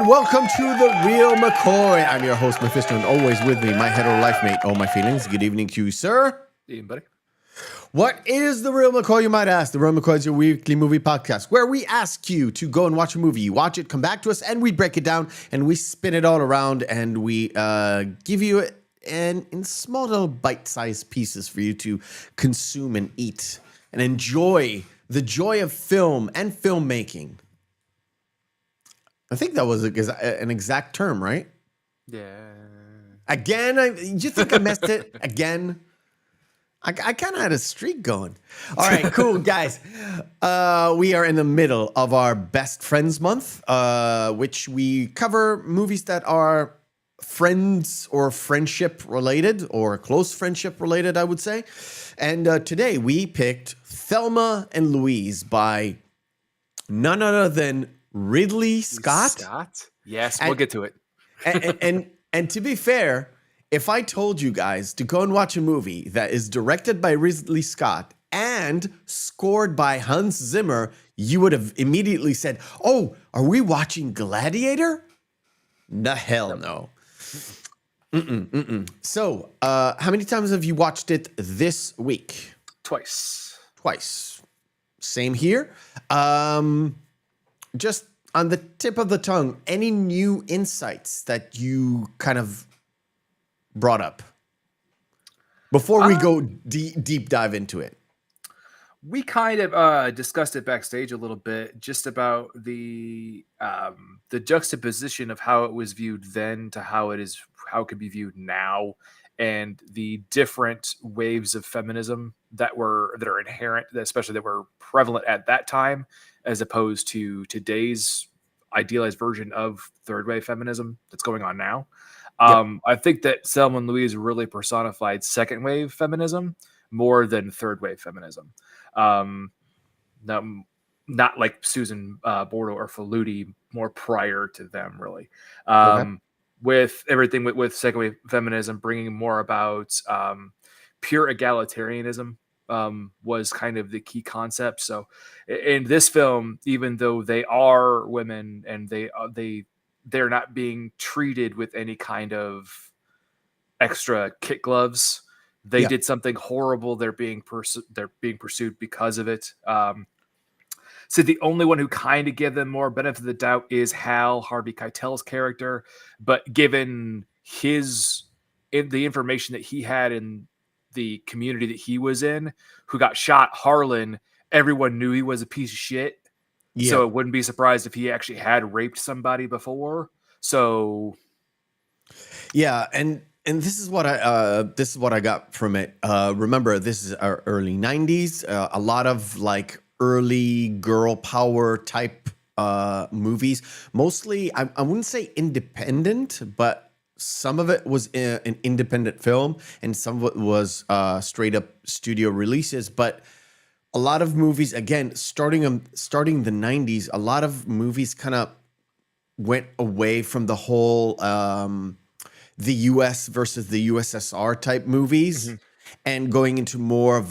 and welcome to the Reel McCoy. I'm your host, Meffistoe, and always with me, my hetero life mate, Oh My Feelings. Good evening to you, sir. Evening, buddy. What is the Reel McCoy, you might ask? The Reel McCoy is your weekly movie podcast where we ask you to go and watch a movie. You watch it, come back to us, and we break it down, and we spin it all around, and we give you it in small little bite-sized pieces for you to consume and eat and enjoy the joy of film and filmmaking. I think that was an exact term, right? Yeah. Again, you think I messed it again? I kind of had a streak going. All right, cool, guys. We are in the middle of our Best Friends Month, which we cover movies that are friends or friendship related or close friendship related, I would say. And today we picked Thelma and Louise by none other than Ridley Scott. Yes, we'll get to it. and to be fair, if I told you guys to go and watch a movie that is directed by Ridley Scott and scored by Hans Zimmer, you would have immediately said, "Oh, are we watching Gladiator?" The hell no. So, how many times have you watched it this week? Twice. Same here. Just on the tip of the tongue, any new insights that you kind of brought up before we go deep dive into it? We kind of discussed it backstage a little bit, just about the juxtaposition of how it was viewed then to how it could be viewed now, and the different waves of feminism that are inherent, especially that were prevalent at that time, as opposed to today's idealized version of third wave feminism that's going on now. I think that Thelma and Louise really personified second wave feminism more than third wave feminism. Not like Susan Bordo or Faludi, more prior to them, really. Okay. With everything with second wave feminism bringing more about pure egalitarianism was kind of the key concept. So in this film, even though they are women and they're not being treated with any kind of extra kit gloves, they did something horrible. They're being pursued because of it. So the only one who kind of give them more benefit of the doubt is Harvey Keitel's character, but given the information that he had in the community that he was in, who got shot, Harlan, everyone knew he was a piece of shit. Yeah. So it wouldn't be surprised if he actually had raped somebody before. So yeah, and this is what I got from it. Remember, this is our early 90s. A lot of like early girl power type movies. Mostly, I wouldn't say independent, but some of it was an independent film, and some of it was straight up studio releases. But a lot of movies, again, starting the 90s, a lot of movies kind of went away from the whole the US versus the USSR type movies, and going into more of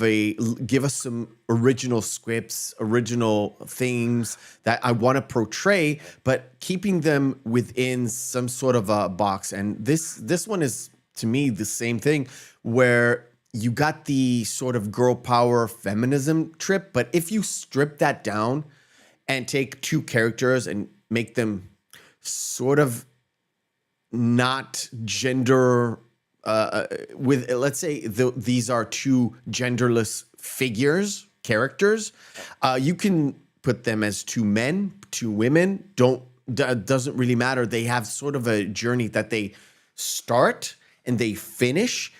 give us some original scripts, original themes that I want to portray, but keeping them within some sort of a box. And this one is, to me, the same thing, where you got the sort of girl power feminism trip, but if you strip that down and take two characters and make them sort of not gender with, let's say these are two genderless characters, you can put them as two men, two women. Doesn't really matter. They have sort of a journey that they start and they finish,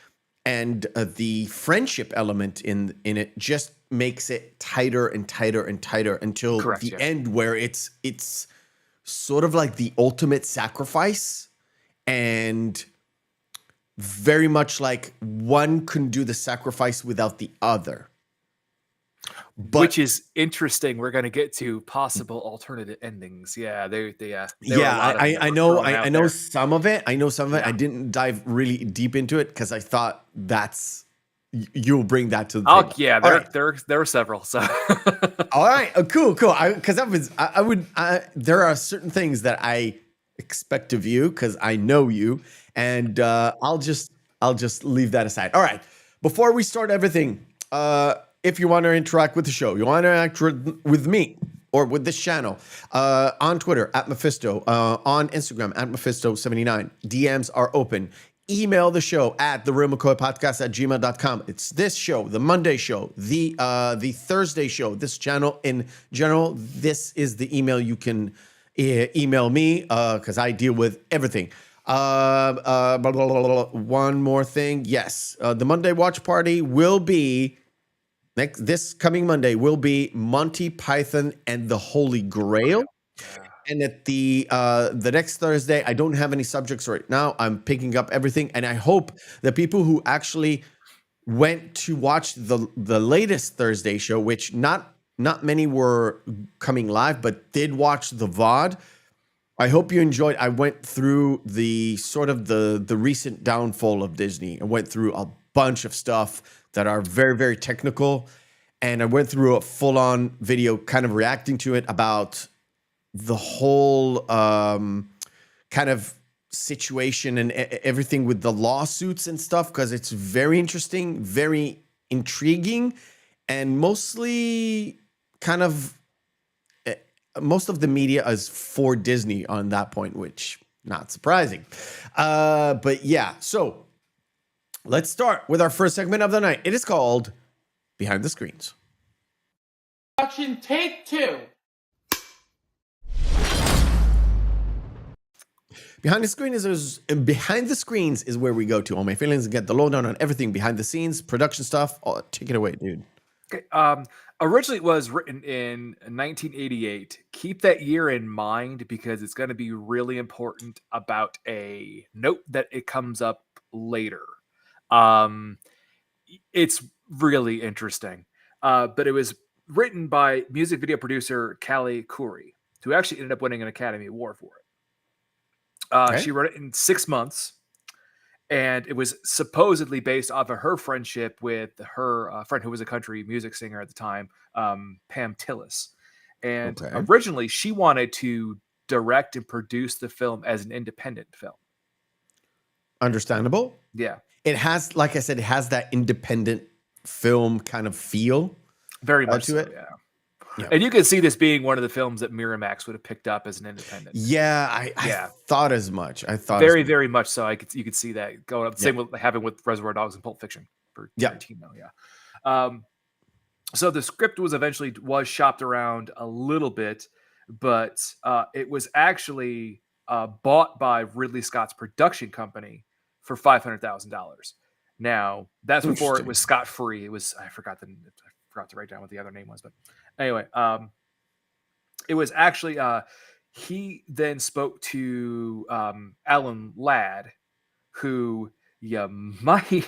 and the friendship element in it just makes it tighter and tighter and tighter until the end, where it's sort of like the ultimate sacrifice, and very much like one couldn't do the sacrifice without the other. Which is interesting. We're going to get to possible alternative endings. Yeah, I know some of it. Yeah. I didn't dive really deep into it because I thought you'll bring that to the table. Yeah, there are several. So all right, cool. Because there are certain things that I expect of you because I know you, and I'll just leave that aside. All right, before we start everything, if you want to interact with the show, you want to interact with me or with this channel, on Twitter at Meffistoe, on Instagram at Meffistoe79. DMs are open. Email the show at the Reel McCoy podcast at gmail.com. It's this show, the Monday show, the Thursday show, this channel in general. This is the email you can email me because I deal with everything. Blah, blah, blah, blah. One more thing. Yes, the Monday watch party will be this coming Monday will be Monty Python and the Holy Grail. And at the next Thursday, I don't have any subjects right now. I'm picking up everything, and I hope the people who actually went to watch the latest Thursday show, which not many were coming live, but did watch the VOD. I hope you enjoyed. I went through the sort of the recent downfall of Disney. I went through a bunch of stuff that are very, very technical, and I went through a full-on video kind of reacting to it about the whole kind of situation and everything with the lawsuits and stuff, because it's very interesting, very intriguing, and mostly kind of most of the media is for Disney on that point, which not surprising. But yeah, so let's start with our first segment of the night. It is called Behind the Screens. Action take 2. Behind the screens is where we go to all my feelings and get the lowdown on everything behind the scenes, production stuff. Oh, take it away, dude. Okay. Originally, it was written in 1988. Keep that year in mind because it's going to be really important about a note that it comes up later. It's really interesting. But it was written by music video producer Callie Curry, who actually ended up winning an Academy Award for it. She wrote it in 6 months, and it was supposedly based off of her friendship with her friend who was a country music singer at the time, Pam Tillis. And originally, she wanted to direct and produce the film as an independent film. Understandable. Yeah. It has, like I said, it has that independent film kind of feel. Very much to so, it. Yeah. Yeah. And you can see this being one of the films that Miramax would have picked up as an independent. Yeah, I thought as much. I thought very much so. You could see that going up. Same with happened with Reservoir Dogs and Pulp Fiction for Tarantino. Yeah. So the script was eventually shopped around a little bit, but it was actually bought by Ridley Scott's production company for $500,000. Now that's before it was scot free. It was I forgot to write down what the other name was, but anyway, it was actually he then spoke to Alan Ladd, who you might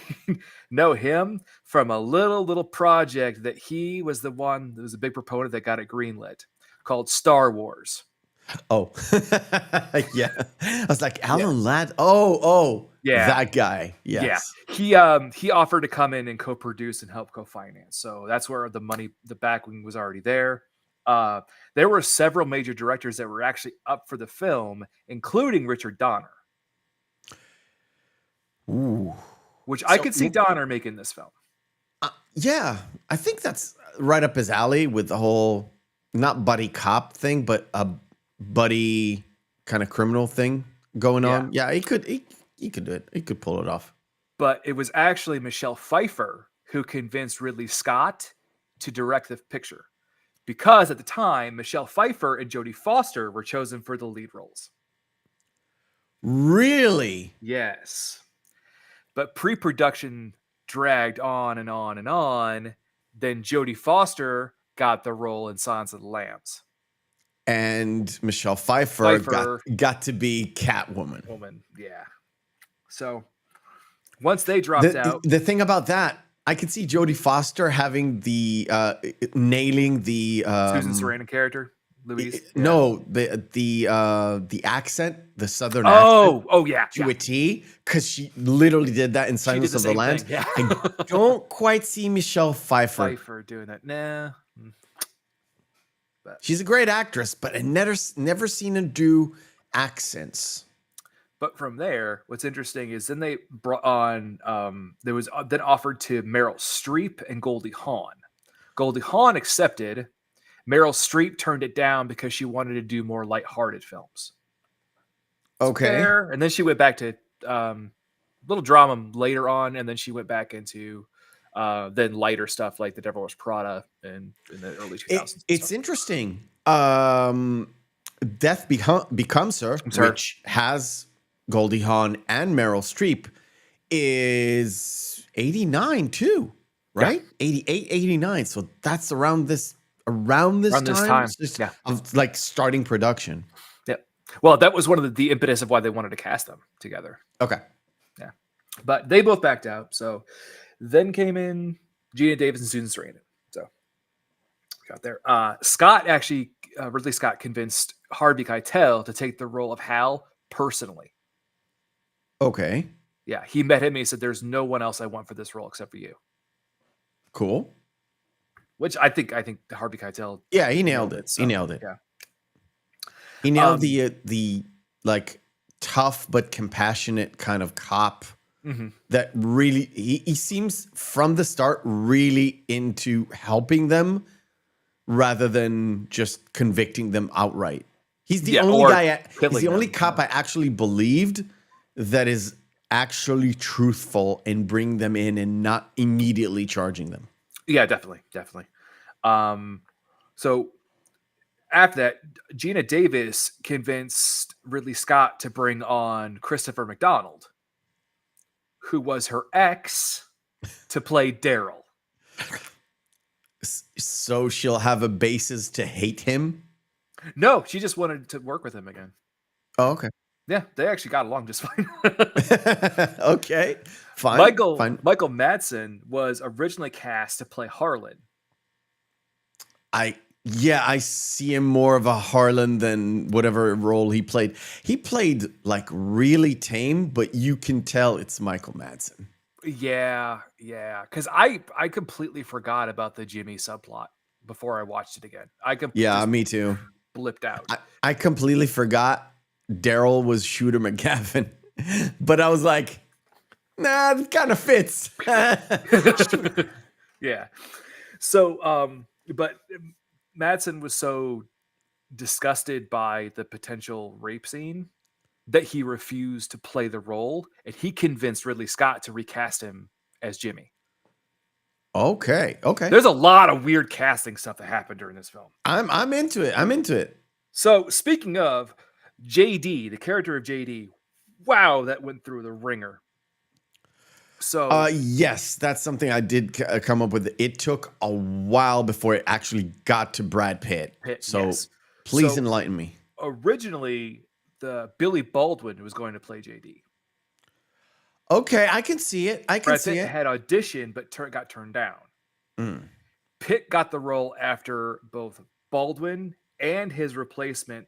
know him from a little project that he was the one that was a big proponent that got it greenlit, called Star Wars. Oh, yeah. I was like, Alan Ladd. Oh, yeah, that guy. Yes. Yeah, he offered to come in and co-produce and help co-finance. So that's where the backing was already there. There were several major directors that were actually up for the film, including Richard Donner. Ooh. Which I could see Donner making this film. Yeah, I think that's right up his alley with the whole not buddy cop thing, but a buddy kind of criminal thing going on. Yeah, he could do it. He could pull it off. But it was actually Michelle Pfeiffer who convinced Ridley Scott to direct the picture, because at the time Michelle Pfeiffer and Jodie Foster were chosen for the lead roles. Really? Yes. But pre-production dragged on and on and on. Then Jodie Foster got the role in Silence of the Lambs. And Michelle Pfeiffer got to be Catwoman. Yeah. So once they dropped out. The thing about that, I could see Jodie Foster having the nailing the Susan Sarandon character. Louise? No, the accent, the southern accent. Oh yeah. To a T, because she literally did that in Silence of the Lambs. Yeah. I don't quite see Michelle Pfeiffer doing that. Nah. But she's a great actress, but I never seen her do accents. But from there, what's interesting is then they brought on, there was then offered to Meryl Streep and Goldie Hawn. Goldie Hawn accepted. Meryl Streep turned it down because she wanted to do more lighthearted films. Okay. Fair. And then she went back to little drama later on, and then she went back into then lighter stuff like The Devil Wears Prada in the early 2000s. It's interesting. Death Becomes Her, which has Goldie Hawn and Meryl Streep, is 89 too, right? Yeah. 88, 89. So that's around this time. Yeah. Of like starting production. Yep. Well, that was one of the impetus of why they wanted to cast them together. Okay. Yeah. But they both backed out. So then came in Gina Davis and Susan Sarandon. So got there. Ridley Scott convinced Harvey Keitel to take the role of Hal personally. Okay. Yeah, he met him and he said, "There's no one else I want for this role except for you." Cool. Which I think Harvey Keitel. Yeah, he nailed it. So, he nailed it. Yeah. He nailed the like tough but compassionate kind of cop that really he seems from the start really into helping them rather than just convicting them outright. He's the only guy. He's the only cop I actually believed that is actually truthful in bringing them in and not immediately charging them. Yeah, definitely. So after that, Gina Davis convinced Ridley Scott to bring on Christopher McDonald, who was her ex, to play Daryl. So she'll have a basis to hate him? No, she just wanted to work with him again. Oh, okay. Yeah, they actually got along just fine. Okay, fine. Michael Madsen was originally cast to play Harlan. I see him more of a Harlan than whatever role he played. He played like really tame, but you can tell it's Michael Madsen. Yeah. Because I completely forgot about the Jimmy subplot before I watched it again. Me too. Blipped out. I completely forgot Daryl was Shooter McGavin, but I was like, nah, it kind of fits. Yeah. So, but Madsen was so disgusted by the potential rape scene that he refused to play the role, and he convinced Ridley Scott to recast him as Jimmy. Okay. There's a lot of weird casting stuff that happened during this film. I'm into it. So speaking of JD, the character of JD, wow, that went through the ringer. So yes, that's something I did come up with. It took a while before it actually got to Brad Pitt. Please enlighten me. Originally, the Billy Baldwin was going to play JD. Okay, I can see it. Brad Pitt had auditioned, but got turned down. Pitt got the role after both Baldwin and his replacement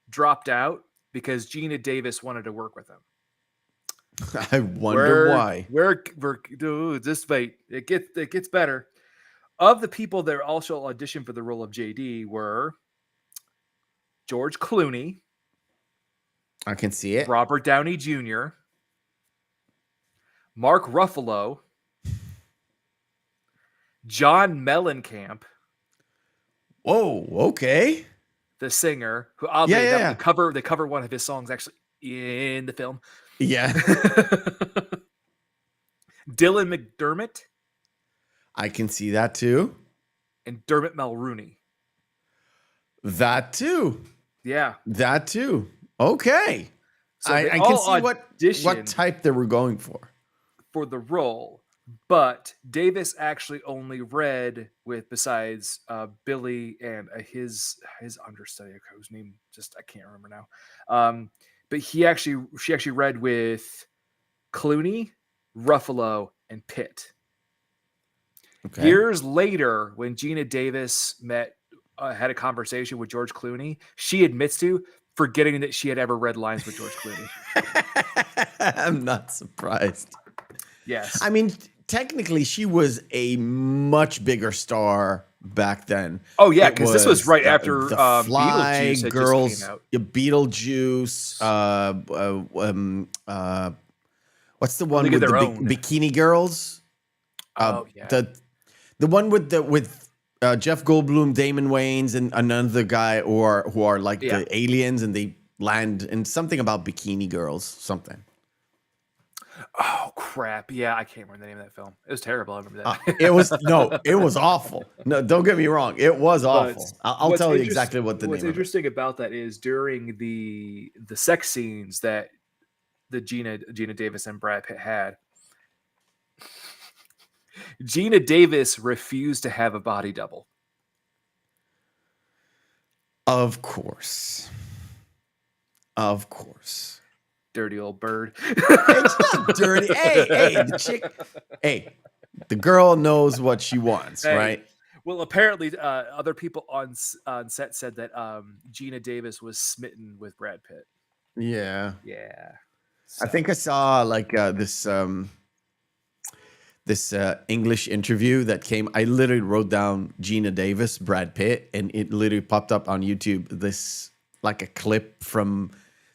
dropped out because Gina Davis wanted to work with him. I wonder why. Just wait. It gets better. Of the people that also auditioned for the role of JD were George Clooney. I can see it. Robert Downey Jr. Mark Ruffalo. John Mellencamp. Whoa, okay. The singer, who they cover one of his songs actually in the film. Yeah. Dylan McDermott. I can see that too. And Dermot Mulroney. That too. Yeah. That too. Okay. So I can see what type they were going for the role. But Davis actually only read with, besides Billy and his understudy, whose name I can't remember now. But she actually read with Clooney, Ruffalo, and Pitt. Okay. Years later, when Gina Davis had a conversation with George Clooney, she admits to forgetting that she had ever read lines with George Clooney. I'm not surprised. Yes. I mean, technically, she was a much bigger star back then. Oh yeah, It because this was right after the Fly, Beetlejuice had Girls, just came out. Beetlejuice. What's the one League of with the Their Own. Bikini Girls? Oh yeah. The one with Jeff Goldblum, Damon Wayans, and another guy who are like the aliens, and they land, and something about bikini girls, something. Oh crap! Yeah, I can't remember the name of that film. It was terrible. I remember that. It was awful. No, don't get me wrong. It was awful. I'll tell you exactly what the name What's of it. interesting about that is during the sex scenes that the Gina Davis and Brad Pitt had, Gina Davis refused to have a body double. Of course. Dirty old bird. It's not dirty. Hey, the chick. Hey, the girl knows what she wants, right? Well, apparently, other people on set said that Gina Davis was smitten with Brad Pitt. Yeah. So. I think I saw like this English interview that came. I literally wrote down Gina Davis, Brad Pitt, and it literally popped up on YouTube. This like a clip from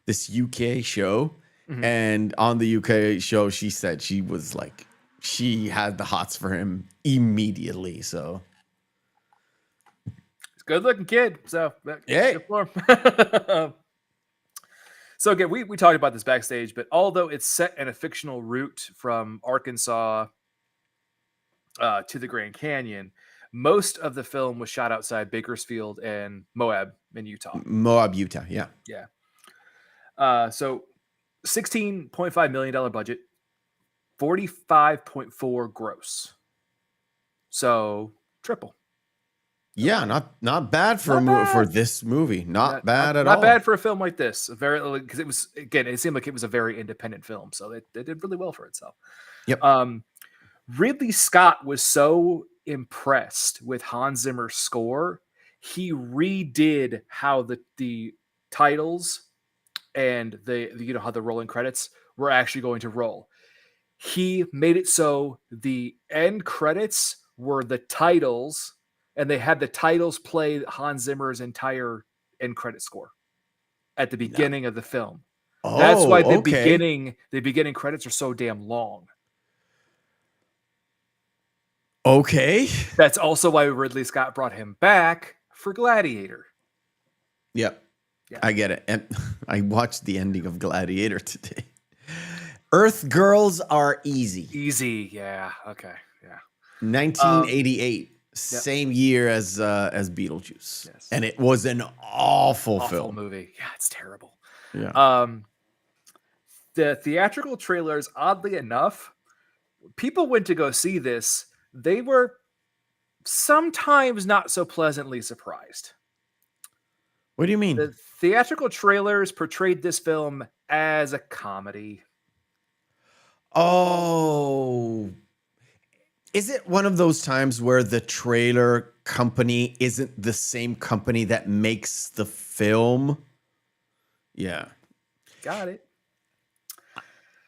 this UK show, and on the UK show, she said she was like she had the hots for him immediately. So he's a good-looking kid. So hey. Good for him. So again, we talked about this backstage, but although it's set in a fictional route from Arkansas to the Grand Canyon, most of the film was shot outside Bakersfield and Moab in Utah. Yeah. So $16.5 million budget, 45.4 gross. So triple. Yeah, not bad for this movie. Not bad at all. Not bad for a film like this. Because it was, again, it seemed like it was a very independent film, so they did really well for itself. Yep. Ridley Scott was so impressed with Hans Zimmer's score, he redid how the titles and the how the rolling credits were actually going to roll. He made it so the end credits were the titles, and they had the titles play Hans Zimmer's entire end credit score at the beginning of the film. That's why the beginning credits are so damn long. Okay. That's also why Ridley Scott brought him back for Gladiator. Yep. Yeah. I get it. And I watched the ending of Gladiator today. Earth Girls Are Easy. Easy. Yeah. Okay. Yeah. 1988. Same year as Beetlejuice. Yes. And it was an awful film. Movie. Yeah, it's terrible. Yeah. The theatrical trailers, oddly enough, people went to go see this. They were sometimes not so pleasantly surprised. What do you mean? The theatrical trailers portrayed this film as a comedy. Oh. Is it one of those times where the trailer company isn't the same company that makes the film? Yeah. Got it.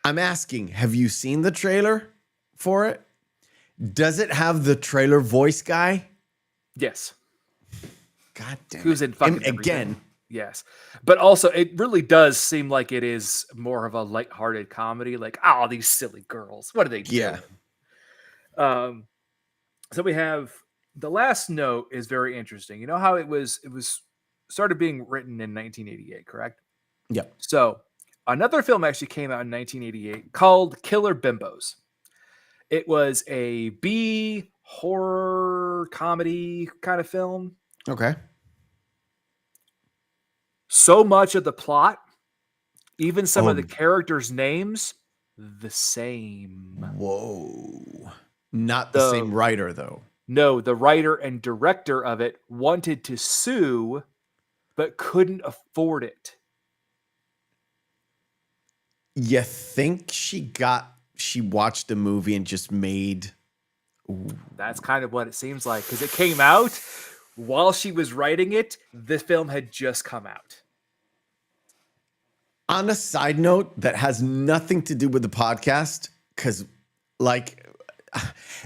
I'm asking, have you seen the trailer for it? Does it have the trailer voice guy? Yes. God damn it. Who's in fucking again? Yes. But also, it really does seem like it is more of a lighthearted comedy. Like, oh, these silly girls. What are they doing? Yeah. So we have the last note is very interesting. You know how it was started being written in 1988, correct? Yep. So another film actually came out in 1988 called Killer Bimbos. It was a B horror comedy kind of film. Okay. So much of the plot, even some of the characters' names, the same. Whoa. Not the same writer, though. No, the writer and director of it wanted to sue, but couldn't afford it. You think she watched the movie and just made... Ooh. That's kind of what it seems like, because it came out while she was writing it. The film had just come out. On a side note that has nothing to do with the podcast, because, like,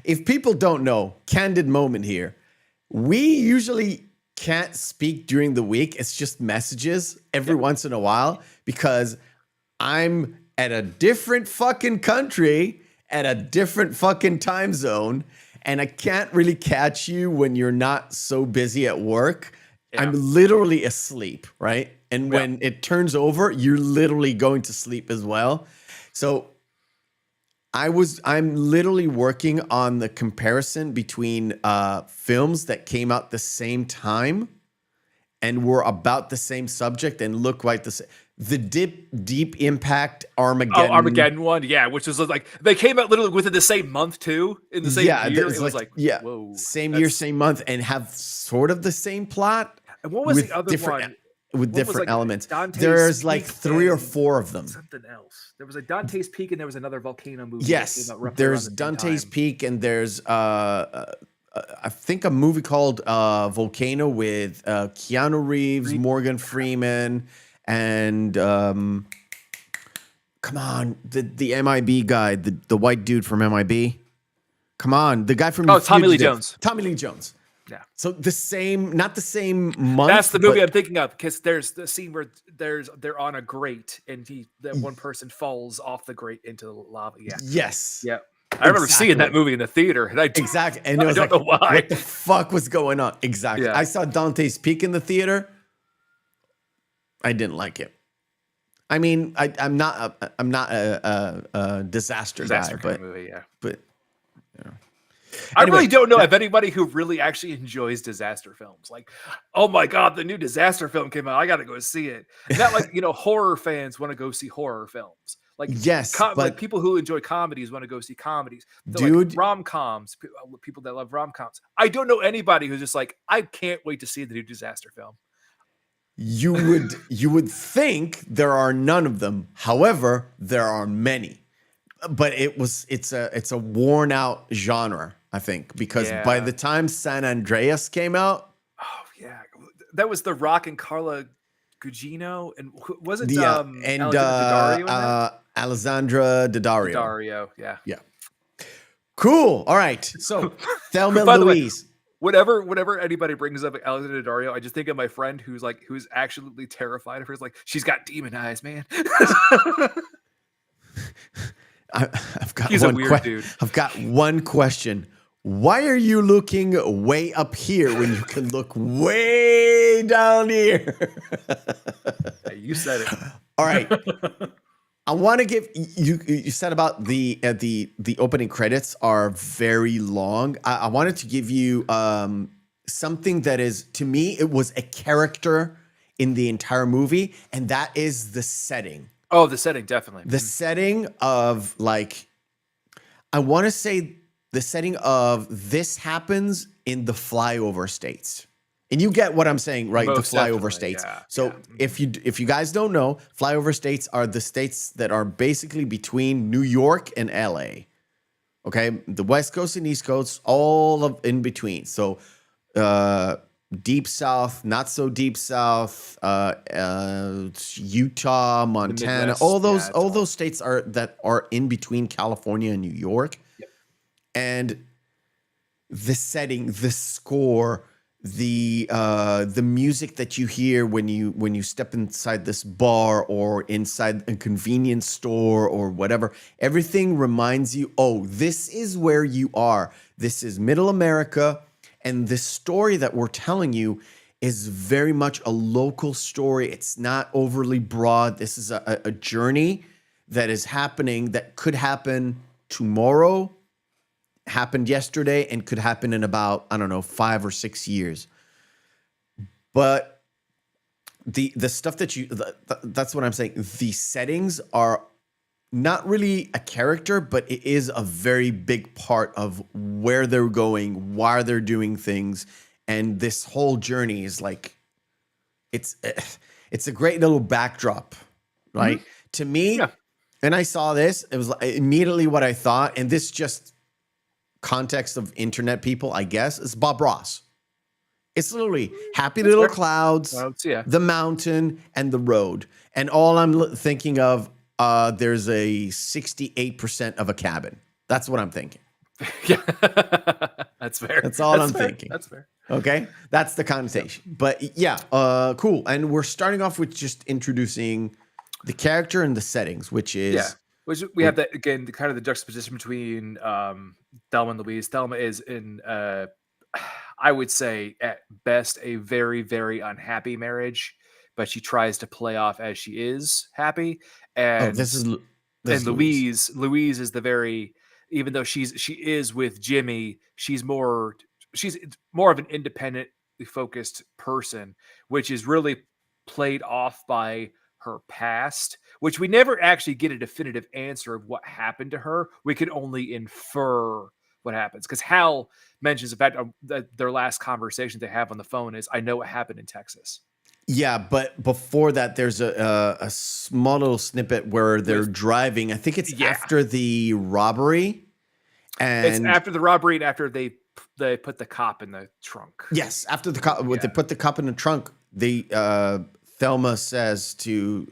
if people don't know, candid moment here, We usually can't speak during the week. It's just messages every once in a while because I'm at a different fucking country at a different fucking time zone, and I can't really catch you when you're not so busy at work. Yeah. I'm literally asleep, right? And when it turns over, you're literally going to sleep as well. So I'm literally working on the comparison between films that came out the same time and were about the same subject and look like the same. The Deep Impact Armageddon. Oh, Armageddon one, yeah, which was like they came out literally within the same month too, in the same year. It was like whoa, same year, same month, and have sort of the same plot. And what was the other one? With different elements. Dante's There's Peak like 3 or 4 of them. Something else. There was a Dante's Peak and there was another volcano movie. Yes, there's Dante's Peak and there's I think a movie called Volcano with Keanu Reeves, Morgan Freeman, and come on, the MIB guy, the white dude from MIB. Come on, the guy from Tommy Lee Jones. Tommy Lee Jones. Yeah. So not the same month. That's the movie I'm thinking of because there's the scene where they're on a grate and that one person falls off the grate into the lava. Yeah. Yes. Yeah. I remember seeing that movie in the theater, and exactly. And it was I don't know why. What the fuck was going on? Exactly. Yeah. I saw Dante's Peak in the theater. I didn't like it. I mean, I'm not a disaster guy, kind of movie, yeah. But you know. I really don't know if anybody who really actually enjoys disaster films, like, oh my god, the new disaster film came out, I got to go see it. Not like horror fans want to go see horror films. Like yes, but like people who enjoy comedies want to go see comedies. Dude, like rom-coms, people that love rom-coms. I don't know anybody who's just like, I can't wait to see the new disaster film. You would think there are none of them. However, there are many. But it's a worn out genre, I think, because by the time San Andreas came out, oh yeah, that was The Rock and Carla Gugino, and wasn't Alessandra Daddario. Daddario, yeah. Cool. All right. So Thelma and Louise. Whenever anybody brings up Alessandra Daddario, I just think of my friend who's absolutely terrified of her. It's like she's got demon eyes, man. I've got He's a weird dude. I've got one question. Why are you looking way up here when you can look way down here? Hey, you said it. All right. I want to give you said about the opening credits are very long. I wanted to give you something that is, to me, it was a character in the entire movie, and that is the setting. Oh, the setting, definitely. The setting of, like, I want to say the setting of this happens in the flyover states. And you get what I'm saying, right? Most the flyover states. Yeah, so if you guys don't know, flyover states are the states that are basically between New York and LA. Okay? The West Coast and East Coast, all of in between. So deep south, not so deep south, Utah, Montana, Midwest, all those states are in between California and New York. Yep. And the setting, the score, the music that you hear when you step inside this bar or inside a convenience store or whatever, everything reminds you, oh, this is where you are. This is Middle America. And the story that we're telling you is very much a local story. It's not overly broad. This is a journey that is happening, that could happen tomorrow, happened yesterday, and could happen in about, 5 or 6 years. But the stuff that's what I'm saying. The settings are not really a character, but it is a very big part of where they're going, why they're doing things, and this whole journey is like, it's a great little backdrop, right? Mm-hmm. To me, and I saw this, it was immediately what I thought, and this just context of internet people, I guess, is Bob Ross. It's literally happy little clouds, the mountain, and the road, and all I'm thinking of. There's a 68% of a cabin. That's what I'm thinking. Yeah, that's fair. That's all I'm thinking. That's fair. Okay, that's the connotation. But yeah, cool. And we're starting off with just introducing the character and the settings, which Yeah. is Which we have that again, the kind of the juxtaposition between Thelma and Louise. Thelma is in I would say at best a very, very unhappy marriage, but she tries to play off as she is happy. oh, And this is Louise. Louise is the very, even though she is with Jimmy, she's more of an independently focused person, which is really played off by her past, which we never actually get a definitive answer of what happened to her. We can only infer what happens, because Hal mentions the fact that their last conversation they have on the phone is, "I know what happened in Texas." Yeah, but before that, there's a small little snippet where they're driving. I think it's after the robbery, It's and after the robbery and after they put the cop in the trunk. yes, after the cop, when they put the cop in the trunk, they Thelma says to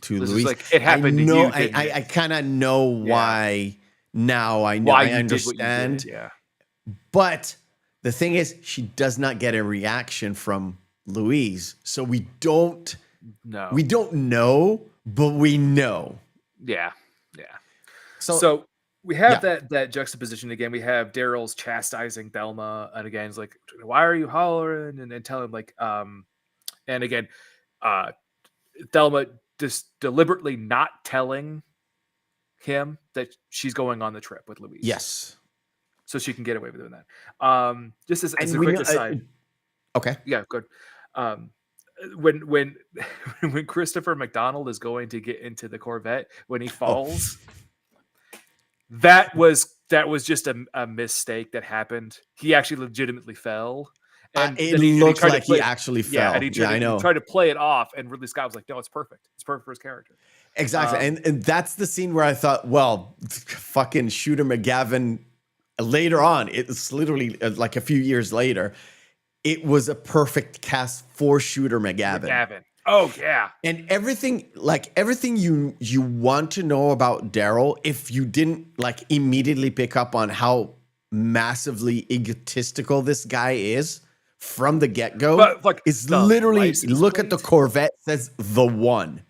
Louise, like, "It happened I to know, you, didn't I kind of know why now. I know, why I you understand." did what you did. Yeah. But the thing is, she does not get a reaction from Louise, so we don't know, but we know. Yeah. So, So we have that juxtaposition again. We have Daryl's chastising Thelma, and again, he's like, "Why are you hollering?" And then tell him like, and again, Thelma just deliberately not telling him that she's going on the trip with Louise. yes. So she can get away with doing that. Just as a quick aside. Okay. Yeah, good. When when Christopher McDonald is going to get into the Corvette, when he falls, that was just a mistake that happened. He actually legitimately fell, and it looked like he actually fell. And he tried to play it off, and Ridley Scott was like, "No, it's perfect. It's perfect for his character." Exactly, and that's the scene where I thought, well, fucking Shooter McGavin. Later on, it's literally like a few years later, it was a perfect cast for Shooter McGavin. Oh yeah. And everything you want to know about Daryl, if you didn't like immediately pick up on how massively egotistical this guy is from the get-go, is literally look at the Corvette, says the one.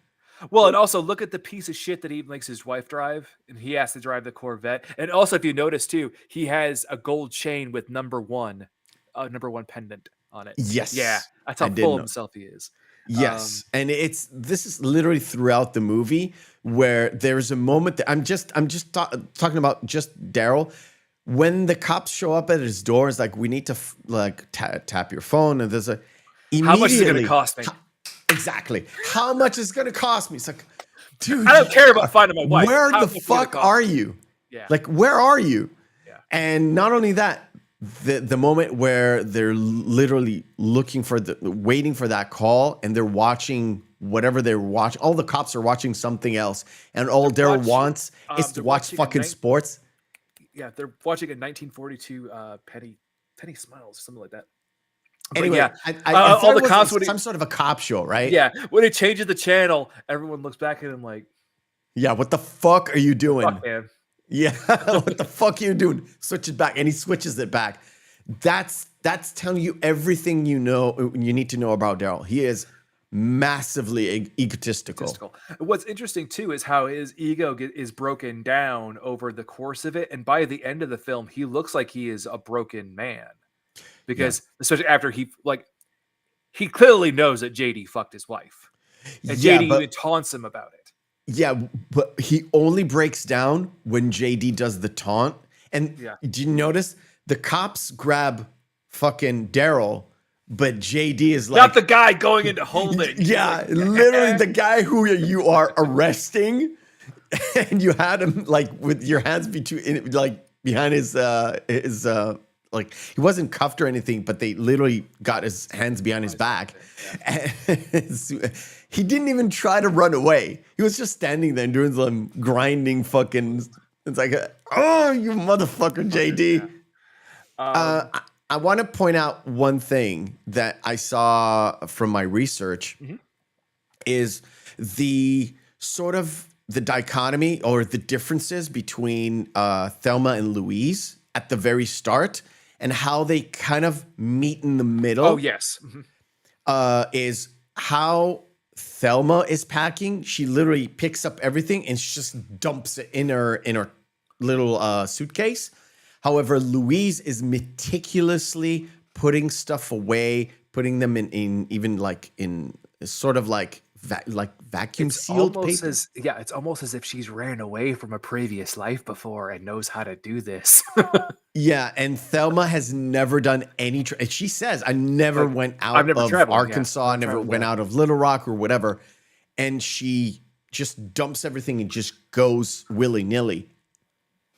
Well, and also look at the piece of shit that he makes his wife drive, and he has to drive the Corvette. And also, if you notice too, he has a gold chain with number one pendant on it. Yes. Yeah, that's how full of himself he is. Yes, and this is literally throughout the movie where there's a moment that I'm just talking about just Daryl. When the cops show up at his door, it's like, we need to tap your phone, and there's how much is it going to cost me? Exactly. How much is it going to cost me? It's like, dude, I don't care about finding my wife. Where the fuck are you? Yeah. Like, where are you? Yeah. And not only that, the moment where they're literally waiting for that call, and they're watching whatever they're watching. All the cops are watching something else, and all Daryl wants is to watch fucking sports. Yeah, they're watching a 1942 Penny Smiles, something like that. Anyway, yeah, I all the cops would some sort of a cop show, right? Yeah, when he changes the channel, everyone looks back at him like, "Yeah, what the fuck are you doing?" Fuck, man. Yeah, what the fuck are you doing? Switch it back, and he switches it back. That's telling you everything you need to know about Daryl. He is massively egotistical. What's interesting too is how his ego is broken down over the course of it, and by the end of the film, he looks like he is a broken man. Because especially after he clearly knows that JD fucked his wife, and JD even taunts him about it. Yeah, but he only breaks down when JD does the taunt. And did you notice the cops grab fucking Daryl, but JD is like, not the guy going into holding. Yeah, literally the guy who you are arresting, and you had him like with your hands behind his like, he wasn't cuffed or anything, but they literally got his hands behind his back. Yeah. He didn't even try to run away. He was just standing there and doing some grinding fucking. It's like, oh, you motherfucker, JD. I want to point out one thing that I saw from my research is the sort of the dichotomy or the differences between Thelma and Louise at the very start and how they kind of meet in the middle. Oh yes. Is how Thelma is packing. She literally picks up everything and she just dumps it in her little suitcase. However, Louise is meticulously putting stuff away, putting them in even like in sort of like vacuum sealed paper. It's almost as if she's ran away from a previous life before and knows how to do this. Yeah, and Thelma has never done any. She says, "I never went out I've never of traveled, Arkansas. I never went out of Little Rock or whatever." And she just dumps everything and just goes willy nilly.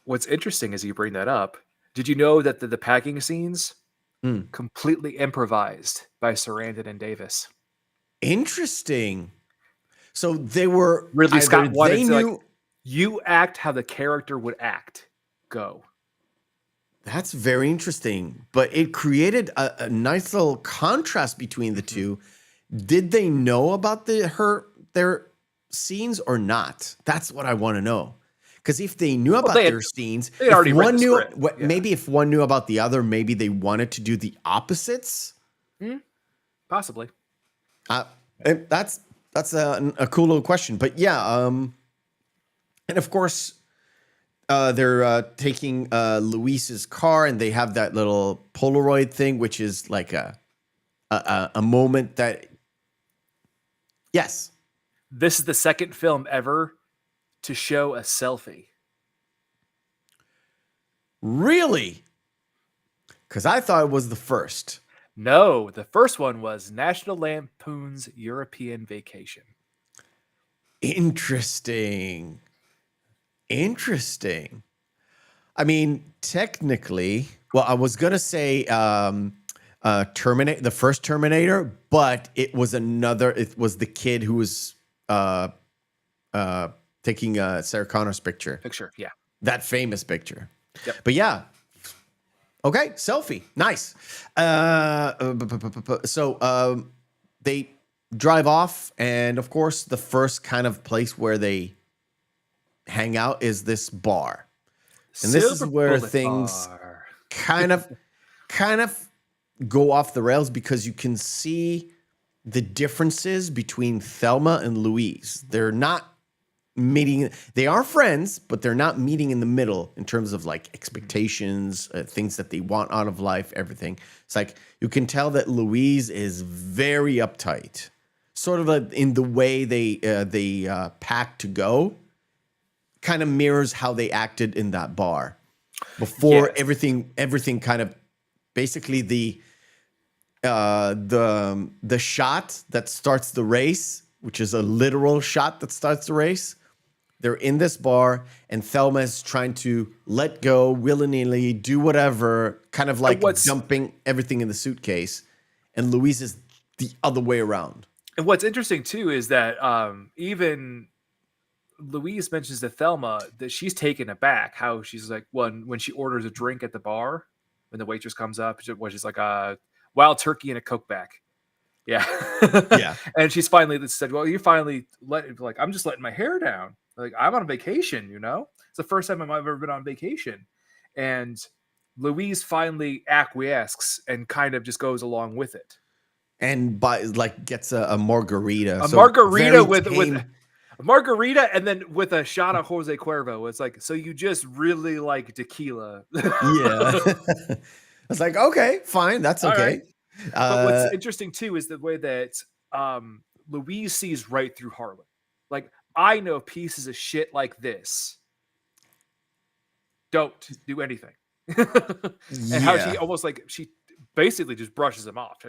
What's interesting is you bring that up. Did you know that the packing scenes completely improvised by Sarandon and Davis? Interesting. So they were Ridley Scott wanted they to knew. like, you act how the character would act. Go. That's very interesting, but it created a nice little contrast between the two. Did they know about their scenes or not? That's what I want to know. Because if they knew about their scenes, they already read the script. Maybe if one knew about the other, maybe they wanted to do the opposites. Possibly. That's a cool little question, but yeah. And of course, they're taking Louise's car, and they have that little Polaroid thing, which is like a moment that. Yes. This is the second film ever to show a selfie. Really? Because I thought it was the first. No, the first one was National Lampoon's European Vacation. Interesting. I mean, technically, well, I was gonna say the first Terminator, but it was the kid who was taking Sarah Connor's picture. Yeah. That famous picture. Yep. But yeah. Okay, selfie. Nice. So they drive off, and of course, the first kind of place where they hang out is this bar. And this is where things kind of go off the rails, because you can see the differences between Thelma and Louise. They're not meeting. They are friends, but they're not meeting in the middle in terms of like expectations, things that they want out of life, everything. It's like you can tell that Louise is very uptight, sort of in the way they pack to go. Kind of mirrors how they acted in that bar before everything kind of basically the shot that starts the race, which is a literal shot that starts the race. They're in this bar, and Thelma is trying to let go willy-nilly, do whatever, kind of like dumping everything in the suitcase. And Louise is the other way around. And what's interesting, too, is that even Louise mentions to Thelma that she's taken aback, how she's like, when she orders a drink at the bar, when the waitress comes up, she's like a wild turkey and a Coke back. Yeah. Yeah. And she's finally said, well, you finally I'm just letting my hair down. Like, I'm on vacation, you know? It's the first time I've ever been on vacation. And Louise finally acquiesces and kind of just goes along with it. And gets a margarita. A margarita with a margarita, and then with a shot of Jose Cuervo. It's like, so you just really like tequila. Yeah. I was like, okay, fine. That's okay. Right. But what's interesting, too, is the way that Louise sees right through Harlan. Like, I know pieces of shit like this don't do anything. And how she almost she basically just brushes him off.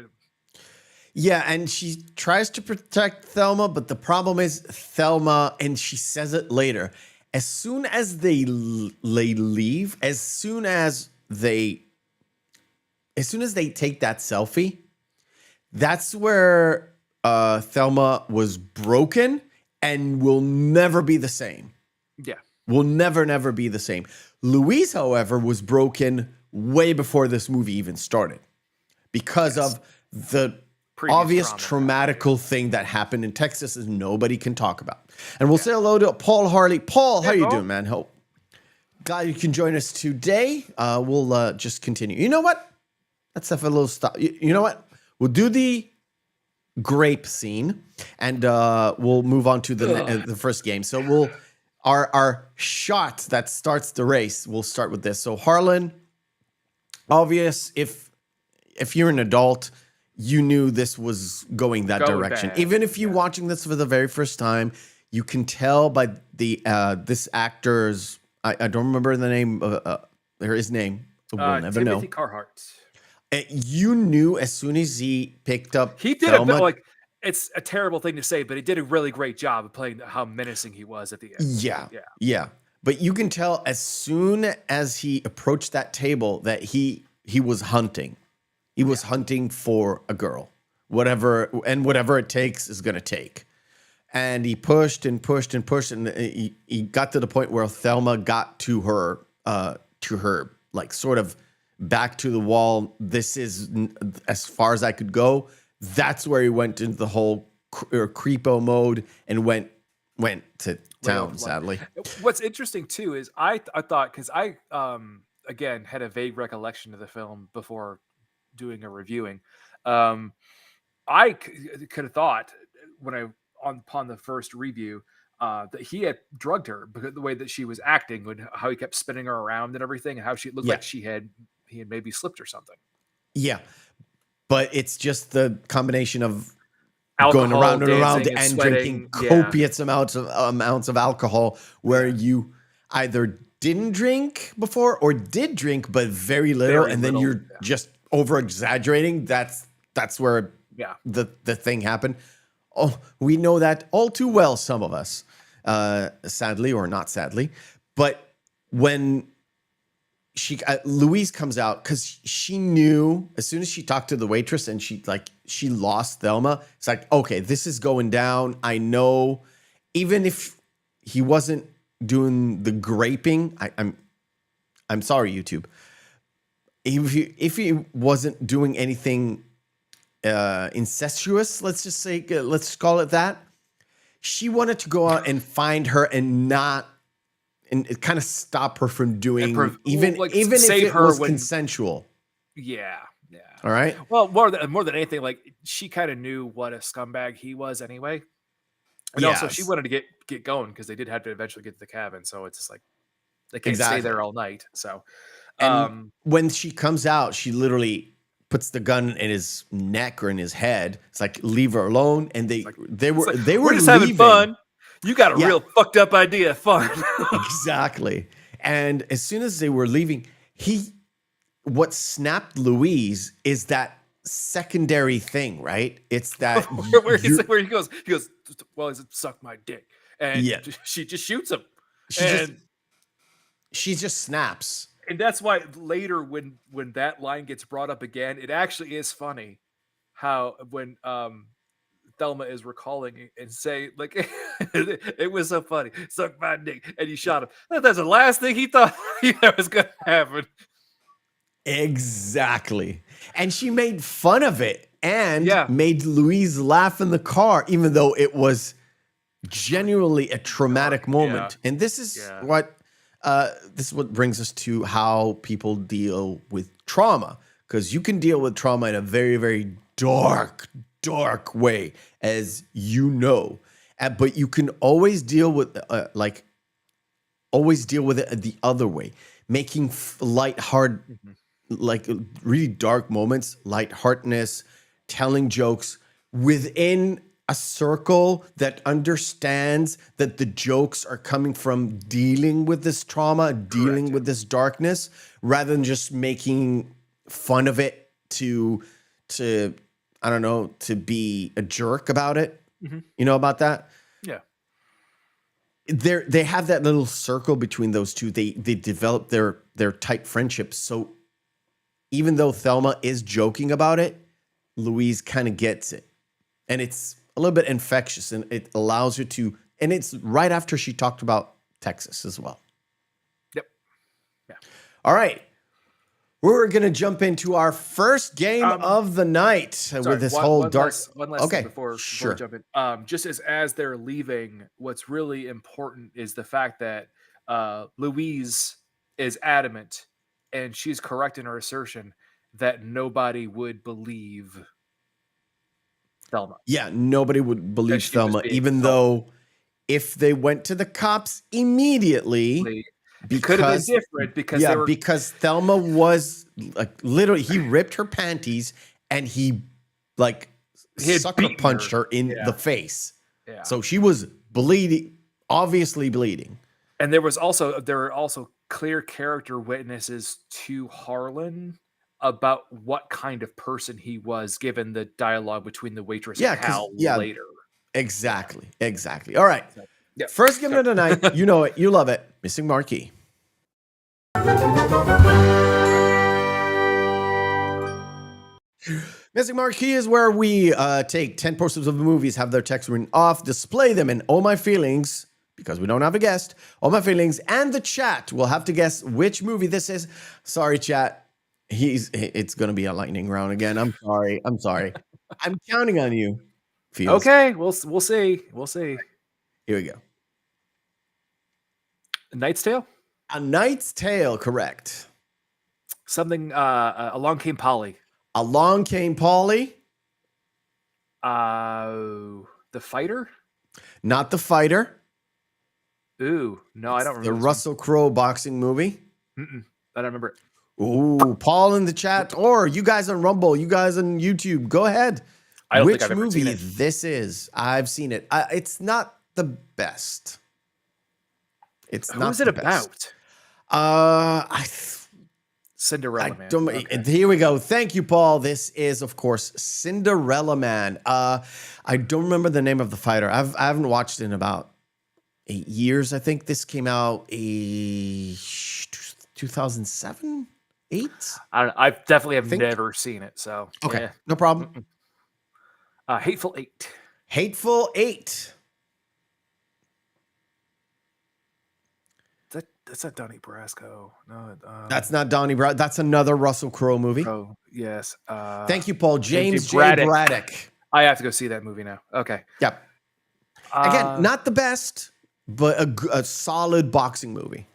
Yeah, and she tries to protect Thelma, but the problem is Thelma, and she says it later, as soon as they leave, as soon as they take that selfie, that's where Thelma was broken and will never be the same. Yeah. Will never be the same. Louise, however, was broken way before this movie even started because of the obvious traumatical thing that happened in Texas that nobody can talk about. And we'll say hello to Paul Harley. Paul, how you doing, man? glad you can join us today. We'll just continue. You know what? Let's have a little stop. You know what? We'll do the grape scene, and we'll move on to the first game. So we'll our shot that starts the race. We'll start with this. So Harlan, obvious. If you're an adult, you knew this was going that direction. Bad. Even if you're watching this for the very first time, you can tell by the this actor's. I don't remember the name of his name. We'll never know. Timothy Carhart. You knew as soon as he picked up. He did Thelma, a bit like it's a terrible thing to say, but he did a really great job of playing how menacing he was at the end. Yeah. But you can tell as soon as he approached that table that he was hunting. He was hunting for a girl, whatever it takes is going to take. And he pushed and pushed and pushed, and he got to the point where Thelma got to her like sort of back to the wall. This is as far as I could go. That's where he went into the whole creepo mode and went to town. Sadly, what's interesting too is I thought, because I again had a vague recollection of the film before doing a reviewing. I could have thought when upon the first review that he had drugged her because the way that she was acting, how he kept spinning her around and everything, and how she looked like he had maybe slipped or something. Yeah, but it's just the combination of alcohol, going around and around and sweating, drinking copious amounts of alcohol, where you either didn't drink before or did drink but very little, and then you're just over exaggerating. That's where the thing happened. Oh, we know that all too well, some of us, sadly or not sadly. But when Louise comes out, because she knew as soon as she talked to the waitress and she lost Thelma, it's like, okay, this is going down. I know, even if he wasn't doing the graping, I'm sorry, YouTube. If he wasn't doing anything incestuous, let's call it that, she wanted to go out and find her and it kind of stop her from doing even if it was consensual. Yeah. All right. Well, more than anything, like she kind of knew what a scumbag he was anyway, and also she wanted to get going because they did have to eventually get to the cabin. So it's just like they can't stay there all night. So, when she comes out, she literally puts the gun in his neck or in his head. It's like, leave her alone. And they were just having fun. You got a real fucked up idea of fun. Exactly. And as soon as they were leaving, what snapped Louise is that secondary thing, right? It's that where he goes, well, he suck my dick. And she just shoots him. She just snaps. And that's why later when that line gets brought up again, it actually is funny how when Thelma is recalling and say, like, it was so funny, suck my dick, and he shot him. That's the last thing he thought was going to happen. Exactly. And she made fun of it and made Louise laugh in the car, even though it was genuinely a traumatic moment. And this is what brings us to how people deal with trauma, because you can deal with trauma in a very, very dark way, as you know, but you can always deal with it the other way, making lighthearted, like really dark moments, lightheartedness, telling jokes within a circle that understands that the jokes are coming from dealing with this trauma, dealing with this darkness, rather than just making fun of it to I don't know, to be a jerk about it. You know about that? Yeah. They have that little circle between those two. They develop their tight friendship. So even though Thelma is joking about it, Louise kind of gets it. And it's a little bit infectious, and it allows her to, and it's right after she talked about Texas as well. Yep. Yeah. All right. We're going to jump into our first game of the night with this whole dark. One last thing before we jump in. Just as they're leaving, what's really important is the fact that Louise is adamant, and she's correct in her assertion that nobody would believe Thelma. Yeah, nobody would believe she was Thelma, being even Thelma. though if they went to the cops immediately, It could have been because different because they were because Thelma was like literally he ripped her panties and he like had sucker beaten punched her in Yeah. the face. Yeah. So she was bleeding, obviously bleeding. And there were also clear character witnesses to Harlan about what kind of person he was, given the dialogue between the waitress Yeah, and 'cause- Hal yeah. later. Exactly. All right. Yeah. First game of the night. You know it. You love it. Missing Marquee. Missing Marquee is where we take 10 posters of the movies, have their text written off, display them in All My Feelings, because we don't have a guest, All My Feelings, and the chat will have to guess which movie this is. Sorry, chat. It's going to be a lightning round again. I'm sorry. I'm counting on you. Feels. Okay, we'll see. We'll see. Here we go. Knight's Tale? A Knight's Tale, correct. Something Along Came Polly. Along Came Polly. The Fighter? Not The Fighter. Ooh, no, I don't remember. The this Russell Crowe boxing movie. one. I don't remember it. Ooh, Paul in the chat, or you guys on Rumble, you guys on YouTube, go ahead. I don't Which think I've ever movie seen it. this is? I've seen it. It's not the best. It's not. Who's it the best. about? I Cinderella Man. don't. Okay. Here we go. Thank you, Paul. This is, of course, Cinderella Man. I don't remember the name of the fighter. I haven't watched it in about 8 years. I think this came out 2007, 8. I don't know. I definitely have Think- never seen it. So Okay, yeah. no problem. Hateful Eight. Hateful Eight. That's not Donnie Brasco. No, That's not Donnie Brown. That's another Russell Crowe movie. Oh yes. Thank you, Paul. James J. Braddock. Braddock. I have to go see that movie now. Okay. Yep. Again, not the best, but a solid boxing movie.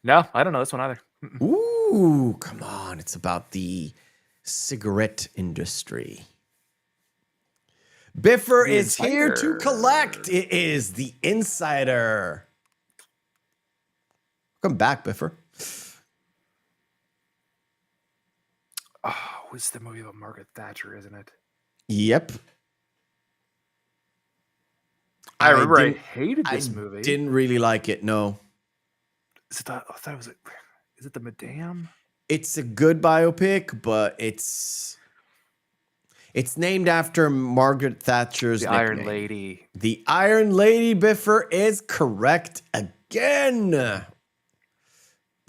No, I don't know this one either. Ooh, come on. It's about the cigarette industry. Biffer The is here to Insider. collect. It is The Insider. Welcome back, Biffer. Oh, it's the movie about Margaret Thatcher, isn't it? Yep. I remember I didn't- hated this movie. Didn't really like it, no. Is it I thought it was. Is it the Madame? It's a good biopic, but it's named after Margaret Thatcher's The nickname. Iron Lady. The Iron Lady, Biffer, is correct again. There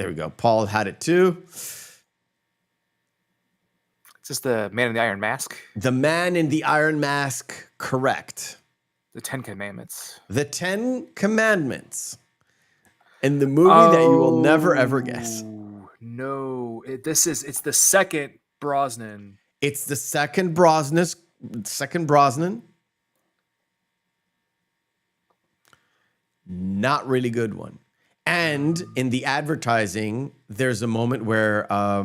we go. Paul had it too. Is this the Man in the Iron Mask? The Man in the Iron Mask, correct. The Ten Commandments. The 10 Commandments. In the movie that you will never ever guess. No, it's the second Brosnan. It's the second Brosnan. Not really good one. And in the advertising, there's a moment where I